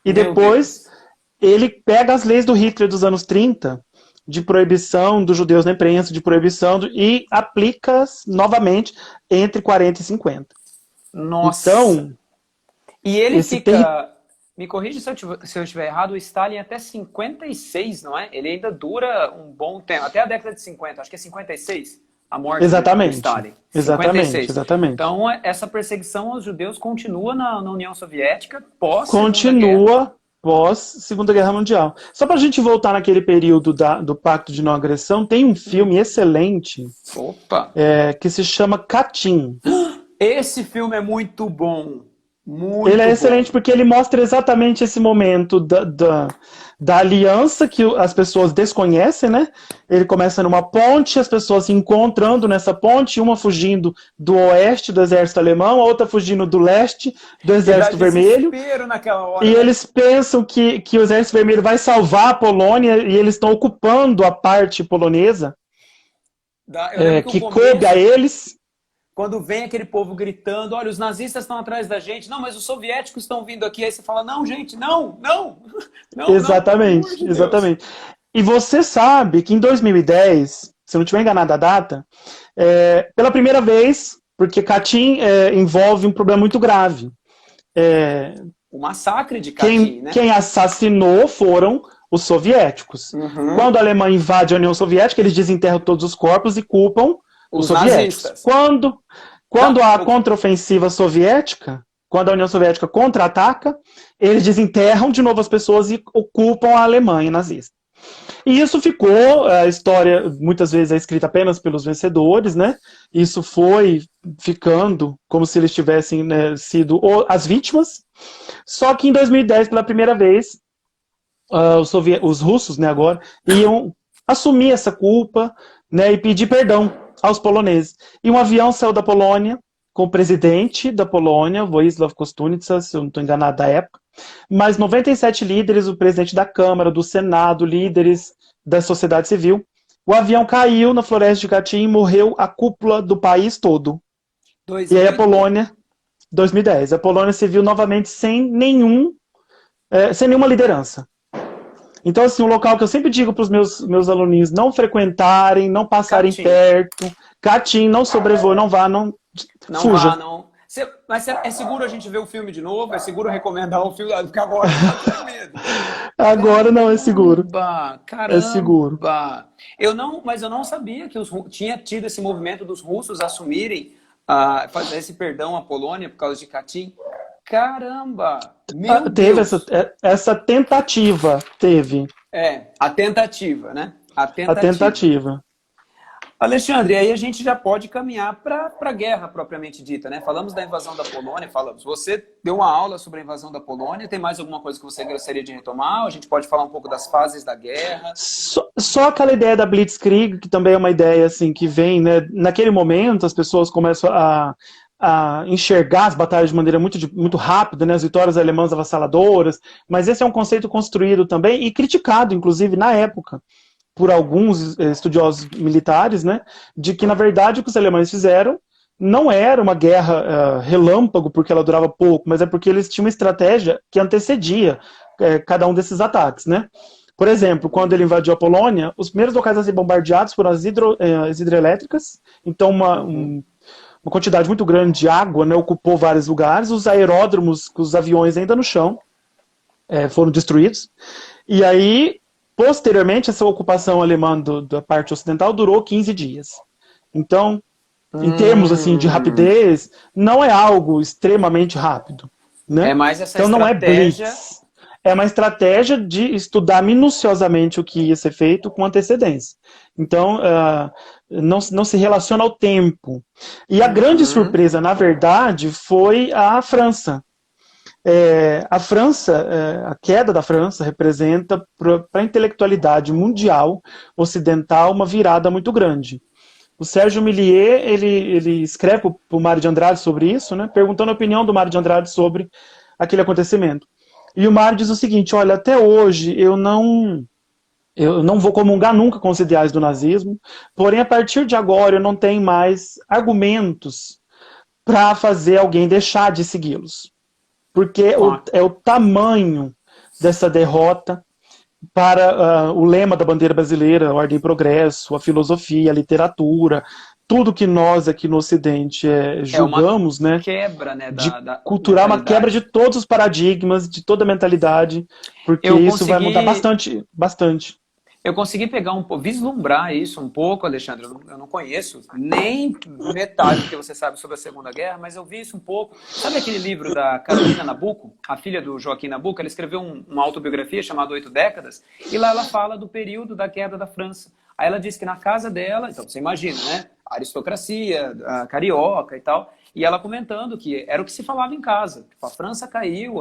E Meu depois Deus. ele pega as leis do Hitler dos anos 30, de proibição dos judeus na imprensa, de proibição, e aplica-as novamente entre 40 e 50. Nossa! Então, E ele esse território. fica. Me corrija se eu estiver errado, o Stalin é até 56, não é? Ele ainda dura um bom tempo, até a década de 50, acho que é 56, a morte do Exatamente. Stalin. Exatamente, 56. exatamente. Então, essa perseguição aos judeus continua na União Soviética pós-Segunda Guerra. Continua pós Segunda Guerra Mundial. Só para a gente voltar naquele período do Pacto de Não Agressão, tem um filme excelente Opa! que se chama Katyn. Esse filme é muito bom. Ele é Muito excelente bom. porque ele mostra exatamente esse momento da aliança que as pessoas desconhecem, né? Ele começa numa ponte, as pessoas se encontrando nessa ponte, uma fugindo do oeste do exército alemão, a outra fugindo do leste do E dá exército vermelho. desespero naquela E hora, né? eles pensam que o exército vermelho vai salvar a Polônia e eles estão ocupando a parte polonesa Eu lembro que o que coube a começo, eles. quando vem aquele povo gritando, olha, os nazistas estão atrás da gente, não, mas os soviéticos estão vindo aqui, aí você fala, não, gente, não, não, não, não, pelo amor Exatamente, de Deus. exatamente. E você sabe que em 2010, se eu não estiver enganado a data, pela primeira vez, porque Katyn envolve um problema muito grave. É, O massacre de quem, Katyn, né? quem assassinou foram os soviéticos. Uhum. Quando a Alemanha invade a União Soviética, eles desenterram todos os corpos e culpam os Os soviéticos. nazistas. Quando Não, há a contraofensiva soviética, quando a União Soviética contra-ataca, eles desenterram de novo as pessoas e ocupam a Alemanha nazista. E isso ficou, a história muitas vezes é escrita apenas pelos vencedores, né? Isso foi ficando como se eles tivessem, né, sido as vítimas. Só que em 2010, pela primeira vez, os russos, né, agora, iam assumir essa culpa, né, e pedir perdão aos poloneses. E um avião saiu da Polônia com o presidente da Polônia, Wojciech Kostunica, se eu não estou enganado da época, mas 97 líderes, o presidente da Câmara, do Senado, líderes da sociedade civil. O avião caiu na floresta de Katyn e morreu a cúpula do país todo. E aí a 2010. Polônia, 2010, a Polônia se viu novamente sem nenhuma liderança. Então, assim, um local que eu sempre digo para os meus aluninhos não frequentarem, não passarem Katyn. perto. Katyn, não sobrevoe, não vá, não Não vá, fuja. não. Mas é seguro a gente ver o filme de novo? É seguro recomendar o filme? Porque agora eu tô até com medo. Agora não é seguro. Caramba, É seguro. caramba. Mas eu não sabia que tinha tido esse movimento dos russos assumirem, fazer esse perdão à Polônia por causa de Katyn. Caramba, meu Teve Deus. essa tentativa, teve A tentativa, né? A a tentativa. tentativa. Alexandre, aí a gente já pode caminhar para a guerra propriamente dita, né? Falamos da invasão da Polônia, falamos. Você deu uma aula sobre a invasão da Polônia, tem mais alguma coisa que você gostaria de retomar? Ou a gente pode falar um pouco das fases da guerra? Só aquela ideia da Blitzkrieg, que também é uma ideia assim que vem, né? Naquele momento as pessoas começam a enxergar as batalhas de maneira muito rápida, né? As vitórias alemãs avassaladoras, mas esse é um conceito construído também e criticado, inclusive, na época, por alguns estudiosos militares, né, de que, na verdade, o que os alemães fizeram não era uma guerra relâmpago, porque ela durava pouco, mas é porque eles tinham uma estratégia que antecedia cada um desses ataques, né? Por exemplo, quando ele invadiu a Polônia, os primeiros locais a ser bombardeados foram as hidrelétricas, então uma quantidade muito grande de água, né, ocupou vários lugares, os aeródromos, com os aviões ainda no chão, foram destruídos, e aí posteriormente, essa ocupação alemã da parte ocidental durou 15 dias. Então, em termos assim, de rapidez, não é algo extremamente rápido. Né? É mais essa então, não estratégia... é blitz. É uma estratégia de estudar minuciosamente o que ia ser feito com antecedência. Então, não se relaciona ao tempo. E a grande surpresa, na verdade, foi a França. A França, a queda da França representa para a intelectualidade mundial ocidental uma virada muito grande. O Sérgio Millier, ele escreve para o Mário de Andrade sobre isso, né, perguntando a opinião do Mário de Andrade sobre aquele acontecimento. E o Mário diz o seguinte, olha, até hoje eu não vou comungar nunca com os ideais do nazismo, porém a partir de agora eu não tenho mais argumentos para fazer alguém deixar de segui-los. Porque é o tamanho dessa derrota para o lema da bandeira brasileira, a ordem e progresso, a filosofia, a literatura, tudo que nós aqui no Ocidente julgamos, uma né? Quebra, né, da cultural, uma quebra de todos os paradigmas, de toda a mentalidade, porque isso vai mudar bastante. Eu consegui pegar vislumbrar isso um pouco, Alexandre. Eu não conheço nem metade do que você sabe sobre a Segunda Guerra, mas eu vi isso um pouco. Sabe aquele livro da Carolina Nabuco, a filha do Joaquim Nabuco? Ela escreveu uma autobiografia chamada 8 Décadas, e lá ela fala do período da queda da França. Aí ela diz que na casa dela, então você imagina, né? A aristocracia, a carioca e tal, e ela comentando que era o que se falava em casa. A França caiu,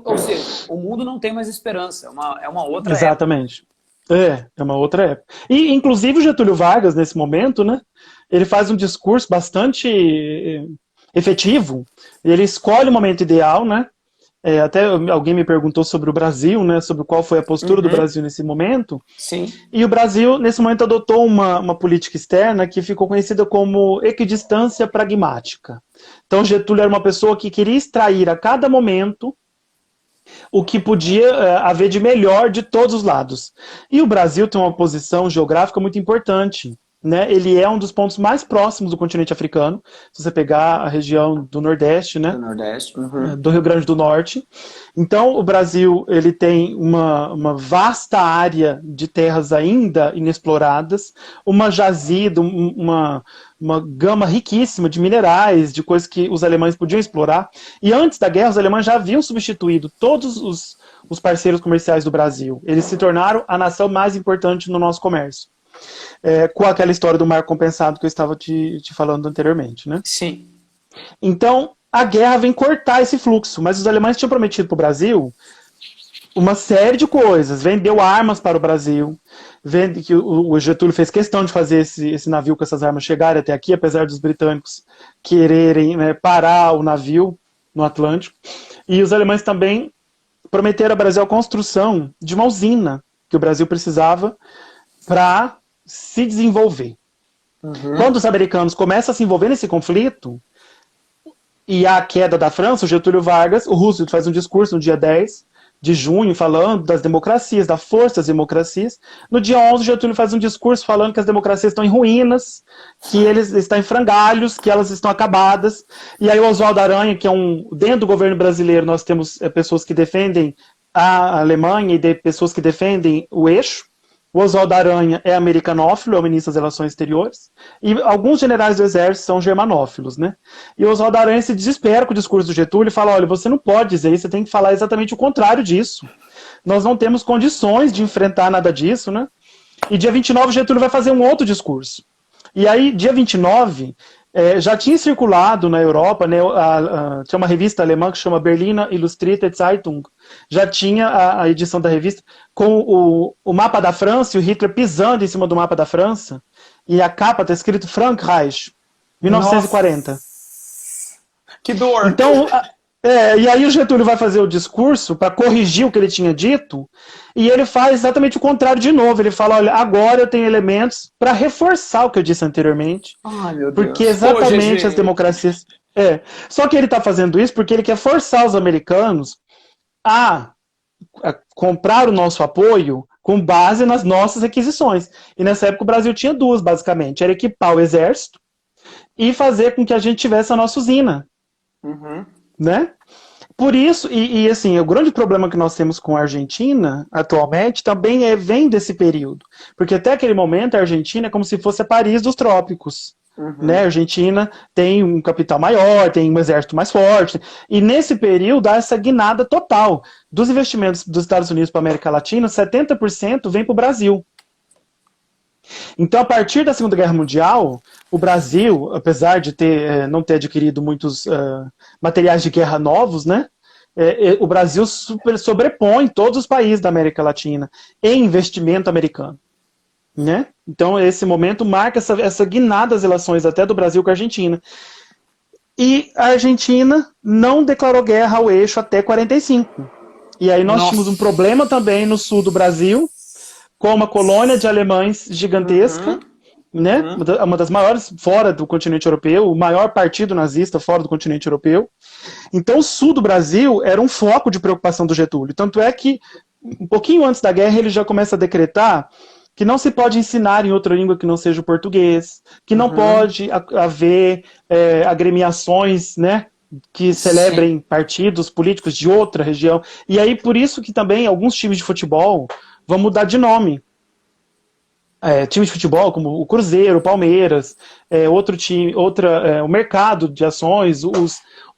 ou seja, o mundo não tem mais esperança, é uma outra Exatamente. Época. É uma outra época. E, inclusive, o Getúlio Vargas, nesse momento, né, ele faz um discurso bastante efetivo. Ele escolhe o momento ideal, né? Até alguém me perguntou sobre o Brasil, né? Sobre qual foi a postura do Brasil nesse momento. Sim. E o Brasil, nesse momento, adotou uma política externa que ficou conhecida como equidistância pragmática. Então, Getúlio era uma pessoa que queria extrair a cada momento o que podia haver de melhor de todos os lados. E o Brasil tem uma posição geográfica muito importante. Né? Ele é um dos pontos mais próximos do continente africano, se você pegar a região do Nordeste, né? Do Nordeste. Do Rio Grande do Norte. Então, o Brasil ele tem uma vasta área de terras ainda inexploradas, uma jazida, uma gama riquíssima de minerais, de coisas que os alemães podiam explorar. E antes da guerra, os alemães já haviam substituído todos os parceiros comerciais do Brasil. Eles se tornaram a nação mais importante no nosso comércio. Com aquela história do marco compensado que eu estava te falando anteriormente, né? Sim. Então, a guerra vem cortar esse fluxo, mas os alemães tinham prometido para o Brasil uma série de coisas. Vendeu armas para o Brasil, que o Getúlio fez questão de fazer esse navio com essas armas chegarem até aqui, apesar dos britânicos quererem, né, parar o navio no Atlântico. E os alemães também prometeram ao Brasil a construção de uma usina que o Brasil precisava para se desenvolver. Quando os americanos começam a se envolver nesse conflito, e a queda da França, o Getúlio Vargas, o Roosevelt faz um discurso no dia 10 de junho, falando das democracias, da força das democracias. No dia 11, o Getúlio faz um discurso falando que as democracias estão em ruínas, que eles estão em frangalhos, que elas estão acabadas. E aí o Oswaldo Aranha, que dentro do governo brasileiro, nós temos pessoas que defendem a Alemanha e pessoas que defendem o eixo. O Oswaldo Aranha é americanófilo, é o ministro das Relações Exteriores, e alguns generais do exército são germanófilos, né? E o Oswaldo Aranha se desespera com o discurso do Getúlio e fala, olha, você não pode dizer isso, você tem que falar exatamente o contrário disso. Nós não temos condições de enfrentar nada disso, né? E dia 29 o Getúlio vai fazer um outro discurso. E aí, dia 29, já tinha circulado na Europa, né, tinha uma revista alemã que chama Berliner Illustrierte Zeitung, já tinha a edição da revista com o mapa da França e o Hitler pisando em cima do mapa da França, e a capa está escrito Frankreich, 1940. Nossa, que dor! Então, e aí o Getúlio vai fazer o discurso para corrigir o que ele tinha dito, e ele faz exatamente o contrário de novo. Ele fala, olha, agora eu tenho elementos para reforçar o que eu disse anteriormente. Ai, meu Deus. Porque exatamente as democracias... Só que ele está fazendo isso porque ele quer forçar os americanos a comprar o nosso apoio com base nas nossas requisições. E nessa época o Brasil tinha duas, basicamente. Era equipar o exército e fazer com que a gente tivesse a nossa usina. Uhum. Né? Por isso, assim, o grande problema que nós temos com a Argentina atualmente também vem desse período. Porque até aquele momento a Argentina é como se fosse a Paris dos trópicos. Uhum. Né? A Argentina tem um capital maior, tem um exército mais forte. E nesse período há essa guinada total. Dos investimentos dos Estados Unidos para a América Latina, 70% vem para o Brasil. Então, a partir da Segunda Guerra Mundial, o Brasil, apesar de não ter adquirido muitos materiais de guerra novos, né, o Brasil sobrepõe todos os países da América Latina em investimento americano. Né? Então, esse momento marca essa guinada das relações até do Brasil com a Argentina. E a Argentina não declarou guerra ao eixo até 1945. E aí nós tínhamos um problema também no sul do Brasil, com uma colônia de alemães gigantesca, né? Uma das maiores fora do continente europeu, o maior partido nazista fora do continente europeu. Então, o sul do Brasil era um foco de preocupação do Getúlio. Tanto é que, um pouquinho antes da guerra, ele já começa a decretar que não se pode ensinar em outra língua que não seja o português, que não pode haver agremiações, né, que celebrem partidos políticos de outra região. E aí, por isso que também alguns times de futebol vão mudar de nome. Times de futebol como o Cruzeiro, o Palmeiras, outro time, o mercado de ações,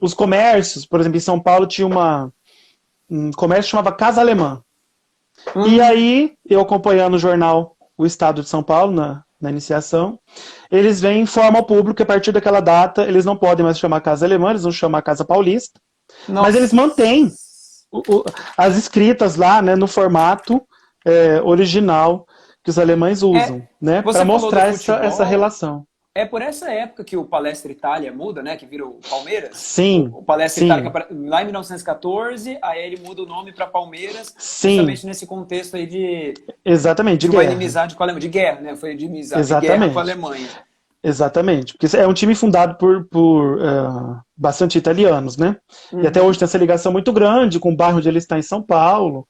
os comércios. Por exemplo, em São Paulo tinha um comércio que chamava Casa Alemã. E aí, eu acompanhando o jornal O Estado de São Paulo, na iniciação, eles vêm e informam ao público que a partir daquela data eles não podem mais chamar Casa Alemã, eles vão chamar Casa Paulista. Nossa. Mas eles mantêm as escritas lá, né, no formato original que os alemães usam, né, para mostrar essa relação. É por essa época que o Palestra Itália muda, né? Que vira o Palmeiras. Sim. O Palestra Itália, lá em 1914, aí ele muda o nome para Palmeiras, justamente nesse contexto aí de... Exatamente, de uma inimizade com a Alemanha. De guerra, né? Foi de inimizade, de guerra com a Alemanha. Exatamente, porque é um time fundado por bastante italianos, né? E até hoje tem essa ligação muito grande com o bairro onde ele está em São Paulo.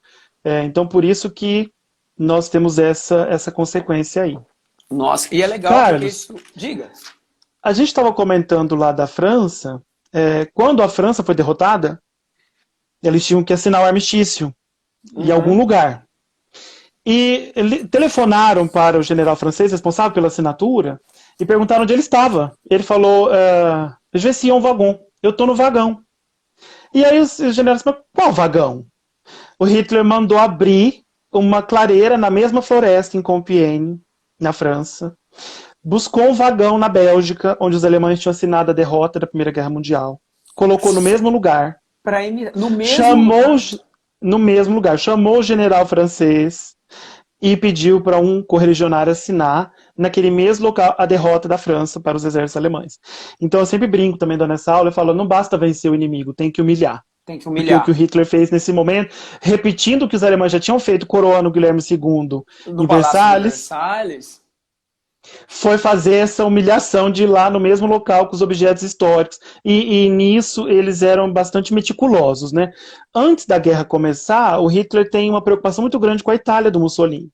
Então, por isso que nós temos essa consequência aí. Nossa, e é legal, Carlos, porque isso... Diga. A gente estava comentando lá da França, quando a França foi derrotada, eles tinham que assinar o armistício em algum lugar. E telefonaram para o general francês responsável pela assinatura e perguntaram onde ele estava. Ele falou, je vais en wagon, eu estou no vagão. E aí os generais falaram, qual vagão? O Hitler mandou abrir uma clareira na mesma floresta em Compiègne, na França, buscou um vagão na Bélgica, onde os alemães tinham assinado a derrota da Primeira Guerra Mundial, colocou no mesmo lugar, no mesmo lugar, chamou o general francês e pediu para um correligionário assinar naquele mesmo local a derrota da França para os exércitos alemães. Então eu sempre brinco também dando essa aula, eu falo, não basta vencer o inimigo, tem que humilhar. Tem que humilhar. Porque o que o Hitler fez nesse momento, repetindo o que os alemães já tinham feito, coroando Guilherme II em Versalhes, foi fazer essa humilhação de ir lá no mesmo local com os objetos históricos. E nisso eles eram bastante meticulosos, né? Antes da guerra começar, o Hitler tem uma preocupação muito grande com a Itália do Mussolini.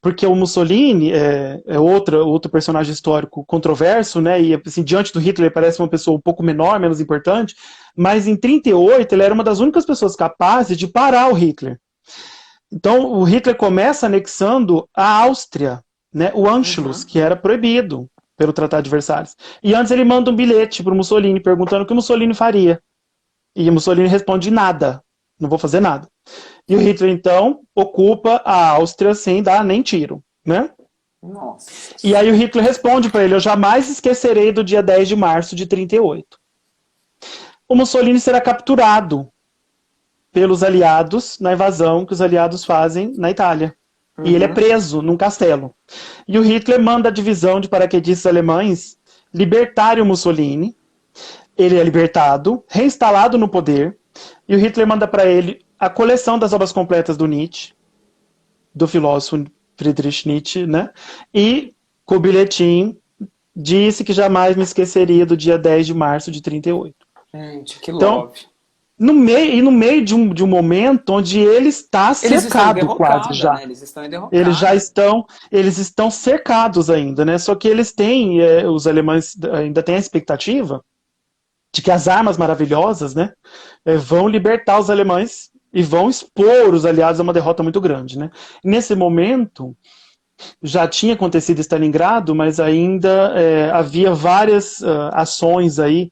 Porque o Mussolini é outro personagem histórico controverso, né? E assim, diante do Hitler ele parece uma pessoa um pouco menor, menos importante, mas em 1938 ele era uma das únicas pessoas capazes de parar o Hitler. Então o Hitler começa anexando a Áustria, né? O Anschluss, que era proibido pelo Tratado de Versalhes. E antes ele manda um bilhete para o Mussolini perguntando o que o Mussolini faria. E o Mussolini responde nada, não vou fazer nada. E o Hitler, então, ocupa a Áustria sem dar nem tiro, né? Nossa. E aí o Hitler responde para ele: eu jamais esquecerei do dia 10 de março de 38. O Mussolini será capturado pelos aliados na invasão que os aliados fazem na Itália. E ele é preso num castelo. E o Hitler manda a divisão de paraquedistas alemães libertarem o Mussolini. Ele é libertado, reinstalado no poder. E o Hitler manda para ele a coleção das obras completas do Nietzsche, do filósofo Friedrich Nietzsche, né? E com o bilhetim disse que jamais me esqueceria do dia 10 de março de 38. Gente, que Então, love. no meio de um momento onde ele está Eles estão em cercado quase derrocada, já. né? Eles estão em Eles derrocada. estão cercados ainda, né? Só que eles têm, os alemães ainda têm a expectativa de que as armas maravilhosas, né, vão libertar os alemães e vão expor os aliados a uma derrota muito grande, né? Nesse momento já tinha acontecido Stalingrado, mas ainda havia várias ações aí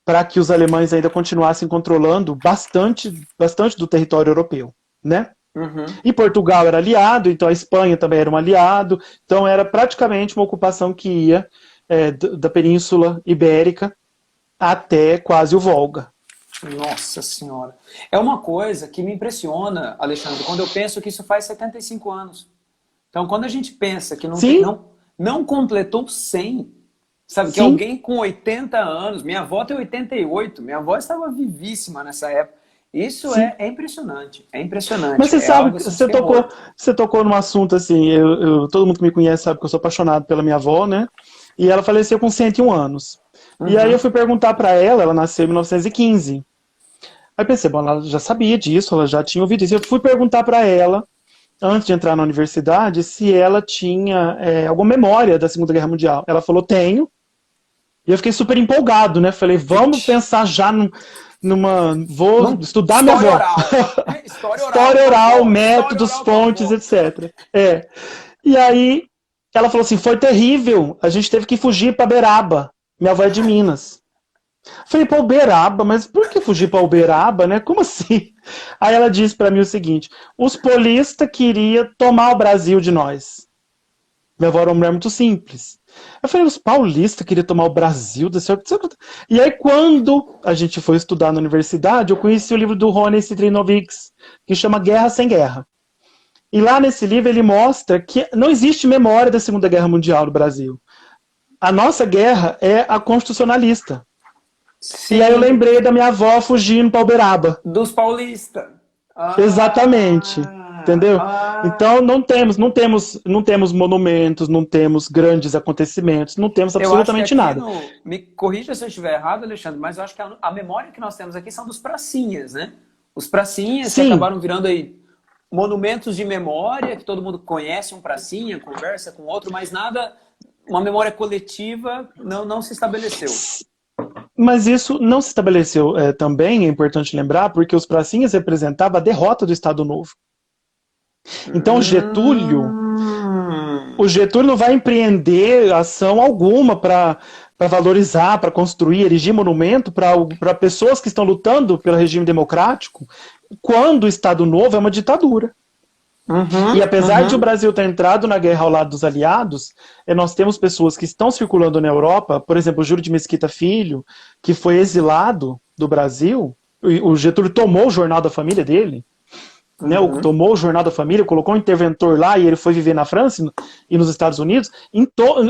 para que os alemães ainda continuassem controlando bastante do território europeu, né? Uhum. E Portugal era aliado, então a Espanha também era um aliado, então era praticamente uma ocupação que ia da Península Ibérica até quase o Volga. Nossa Senhora. É uma coisa que me impressiona, Alexandre, quando eu penso que isso faz 75 anos. Então, quando a gente pensa que Sim, não completou 100, sabe, que sim. alguém com 80 anos, minha avó tem 88, minha avó estava vivíssima nessa época. Isso Sim. é impressionante, é Mas impressionante, você é sabe, algo assim de terror. você tocou num assunto assim, todo mundo que me conhece sabe que eu sou apaixonado pela minha avó, né? E ela faleceu com 101 anos. E aí eu Uhum, fui perguntar para ela, ela nasceu em 1915. Aí pensei, bom, ela já sabia disso, ela já tinha ouvido isso. Eu fui perguntar para ela, antes de entrar na universidade, se ela tinha alguma memória da Segunda Guerra Mundial. Ela falou, tenho. E eu fiquei super empolgado, né? Falei, vamos vixe. pensar já numa. Vou estudar minha História avó. oral. História oral História com a oral, avó. História métodos, oral com a fontes, avó. etc. E aí ela falou assim: foi terrível. A gente teve que fugir para Beraba. Minha avó é de Minas. Falei, para Uberaba, mas por que fugir para Uberaba, né? Como assim? Aí ela disse para mim o seguinte: os polistas queriam tomar o Brasil de nós. Minha avó era uma mulher muito simples. Eu falei, os paulistas queriam tomar o Brasil do céu. E aí, quando a gente foi estudar na universidade, eu conheci o livro do Rony Citrinovics, que chama Guerra Sem Guerra. E lá nesse livro ele mostra que não existe memória da Segunda Guerra Mundial no Brasil. A nossa guerra é a constitucionalista. E aí eu Sim, lembrei da minha avó fugindo para Uberaba. dos paulistas. Exatamente. Ah, Entendeu? ah. Então não temos monumentos, não temos grandes acontecimentos, não temos Eu acho que absolutamente aqui nada. no. Me corrija se eu estiver errado, Alexandre, mas eu acho que a memória que nós temos aqui são dos pracinhas, né? Os pracinhas que Sim, acabaram virando aí monumentos de memória, que todo mundo conhece um pracinha, conversa com outro, mas nada, uma memória coletiva não se estabeleceu. mas isso não se estabeleceu também, é importante lembrar, porque os pracinhas representavam a derrota do Estado Novo. Então Hum, o Getúlio não vai empreender ação alguma para valorizar, para construir, erigir monumento para pessoas que estão lutando pelo regime democrático, quando o Estado Novo é uma ditadura. E apesar de o uhum. Brasil ter entrado na guerra ao lado dos aliados, nós temos pessoas que estão circulando na Europa, por exemplo, o Júlio de Mesquita Filho, que foi exilado do Brasil, o Getúlio tomou o jornal da família dele, né, Uhum. tomou o jornal da família, colocou um interventor lá e ele foi viver na França e nos Estados Unidos.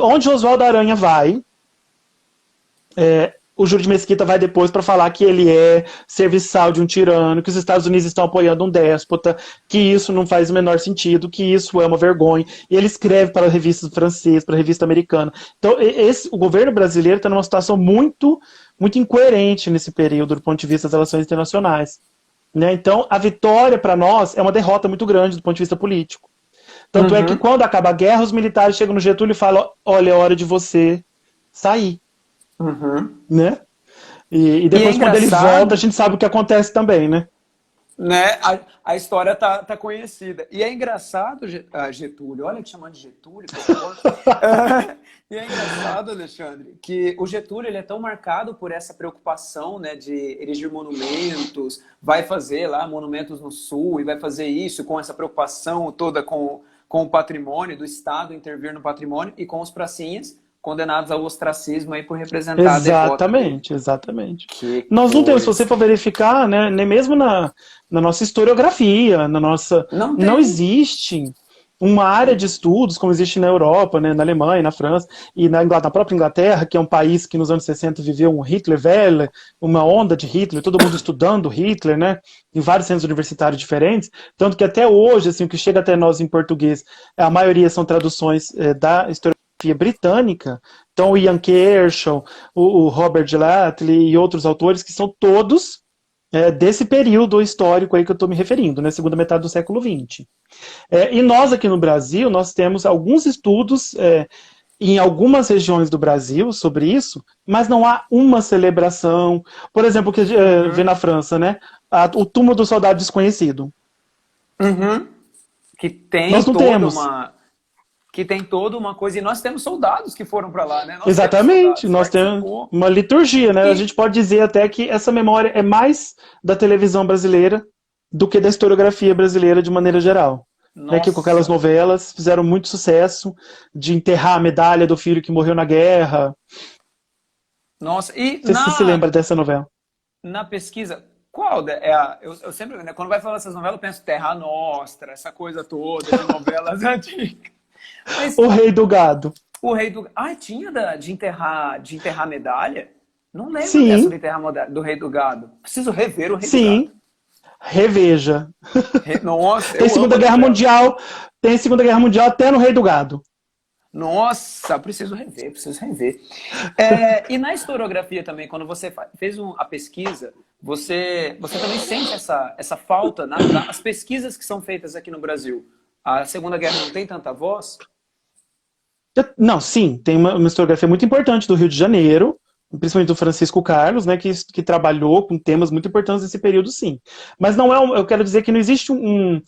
Onde Oswaldo Aranha vai, o Júlio de Mesquita vai depois para falar que ele é serviçal de um tirano, que os Estados Unidos estão apoiando um déspota, que isso não faz o menor sentido, que isso é uma vergonha. E ele escreve para revistas francesas, para a revista americana. Então, o governo brasileiro está numa situação muito incoerente nesse período do ponto de vista das relações internacionais. Né? Então, a vitória para nós é uma derrota muito grande do ponto de vista político. Tanto é que Uhum. quando acaba a guerra, os militares chegam no Getúlio e falam: olha, é hora de você sair. Uhum. Né? E E é depois, quando ele volta, a engraçado, gente sabe o que acontece também, né? né? A história tá conhecida. E é engraçado, Getúlio, olha que chamando de Getúlio, que horror. E é engraçado, Alexandre, que o Getúlio ele é tão marcado por essa preocupação, né, de erigir monumentos, vai fazer lá monumentos no Sul e vai fazer isso com essa preocupação toda com o patrimônio, do Estado intervir no patrimônio, e com os pracinhas condenados ao ostracismo aí por representar a devota dele. Exatamente, exatamente. Que Nós não temos, se você coisa. for verificar, né, nem mesmo na nossa historiografia, na nossa, Não não tem. existe uma área de estudos como existe na Europa, né, na Alemanha, na França e na própria Inglaterra, que é um país que nos anos 60 viveu um Hitlerwelle, uma onda de Hitler, todo mundo estudando Hitler, né, em vários centros universitários diferentes, tanto que até hoje, assim, o que chega até nós em português, a maioria são traduções da historiografia britânica. Então, o Ian Kershaw, o Robert Latley e outros autores que são todos desse período histórico aí que eu estou me referindo, né, segunda metade do século XX. E nós aqui no Brasil, nós temos alguns estudos em algumas regiões do Brasil sobre isso, mas não há uma celebração. Por exemplo, o que vê na França, né, o túmulo do soldado desconhecido. Uhum. Que Nós tem não toda temos. uma que tem toda uma coisa, e nós temos soldados que foram para lá, né? Nós temos Exatamente, soldados, nós temos participou. uma liturgia, né? A E gente pode dizer até que essa memória é mais da televisão brasileira do que da historiografia brasileira de maneira geral. Né? Que com aquelas nossa, novelas fizeram muito sucesso de enterrar a medalha do filho que morreu na guerra. nossa. E Não sei se você se lembra dessa novela. na pesquisa, eu sempre, né, quando vai falar essas novelas, eu penso Terra Nostra, essa coisa toda de novelas antigas. Mas O Rei do Gado. o rei do... Ah, tinha de enterrar medalha? Não lembro dessa Sim, de enterrar do rei do gado. Preciso rever o rei do gado. sim. Reveja. Nossa, Tem eu amo Segunda a Guerra novela. Mundial, tem Segunda Guerra Mundial até no Rei do Gado. Nossa, preciso rever, preciso rever. E na historiografia também, quando você fez a pesquisa, você também sente essa falta nas pesquisas que são feitas aqui no Brasil. A Segunda Guerra não tem tanta voz? Não, sim, tem uma historiografia muito importante do Rio de Janeiro, principalmente do Francisco Carlos, né, que trabalhou com temas muito importantes nesse período, sim. Mas não eu quero dizer que não existe um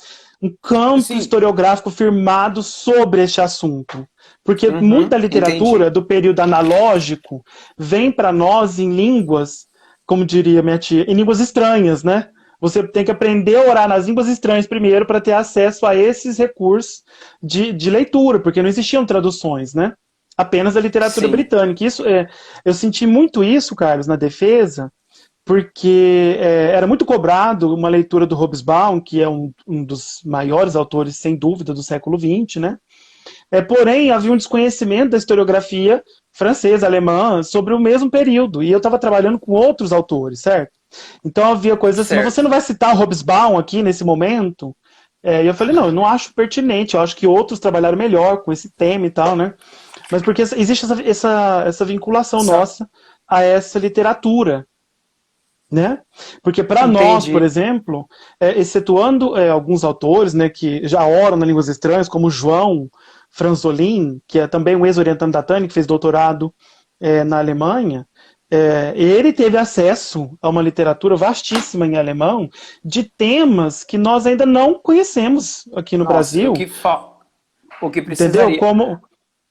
campo Sim. historiográfico firmado sobre este assunto. Porque Uhum, muita literatura entendi. do período analógico vem para nós em línguas, como diria minha tia, em línguas estranhas, né? Você tem que aprender a orar nas línguas estranhas primeiro para ter acesso a esses recursos de leitura, porque não existiam traduções, né? Apenas a literatura Sim. britânica. Isso eu senti muito isso, Carlos, na defesa, porque era muito cobrado uma leitura do Hobsbawm, que é um dos maiores autores, sem dúvida, do século XX, né? Porém, havia um desconhecimento da historiografia francesa, alemã, sobre o mesmo período, e eu estava trabalhando com outros autores, certo? Então havia coisas assim, mas você Certo. não vai citar o Hobsbawm aqui nesse momento? E eu falei, não, eu não acho pertinente, eu acho que outros trabalharam melhor com esse tema e tal, né? Mas porque existe essa vinculação Só nossa a essa literatura, né? Porque para nós, por entendi. exemplo, excetuando alguns autores, né, que já oram nas línguas estranhas, como João Franzolin, que é também um ex-orientando da Tânia, que fez doutorado na Alemanha, ele teve acesso a uma literatura vastíssima em alemão de temas que nós ainda não conhecemos aqui no Nossa, Brasil, o que entendeu? precisaria. Como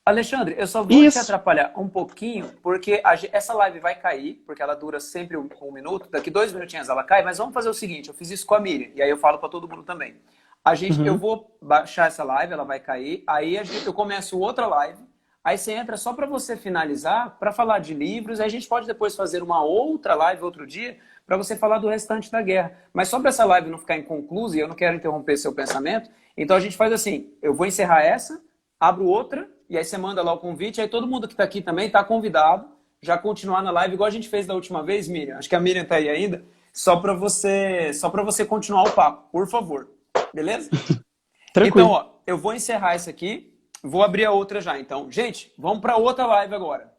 Alexandre, eu só vou te isso. atrapalhar um pouquinho, porque essa live vai cair, porque ela dura sempre um minuto, daqui 2 minutinhos ela cai, mas vamos fazer o seguinte, eu fiz isso com a Miriam, e aí eu falo para todo mundo também. Eu Uhum. vou baixar essa live, ela vai cair, aí eu começo outra live, aí você entra só para você finalizar, para falar de livros, aí a gente pode depois fazer uma outra live outro dia, para você falar do restante da guerra. Mas só para essa live não ficar inconclusa, e eu não quero interromper seu pensamento, então a gente faz assim, eu vou encerrar essa, abro outra, e aí você manda lá o convite, aí todo mundo que está aqui também está convidado, já continuar na live, igual a gente fez da última vez, Miriam. Acho que a Miriam está aí ainda, só para você continuar o papo, por favor. Beleza? Então, Tranquilo. ó, eu vou encerrar isso aqui, vou abrir a outra já. Então, gente, vamos para outra live agora.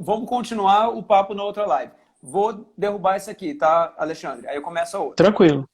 Vamos continuar o papo na outra live. Vou derrubar isso aqui, tá, Alexandre? Aí eu começo a outra. Tranquilo.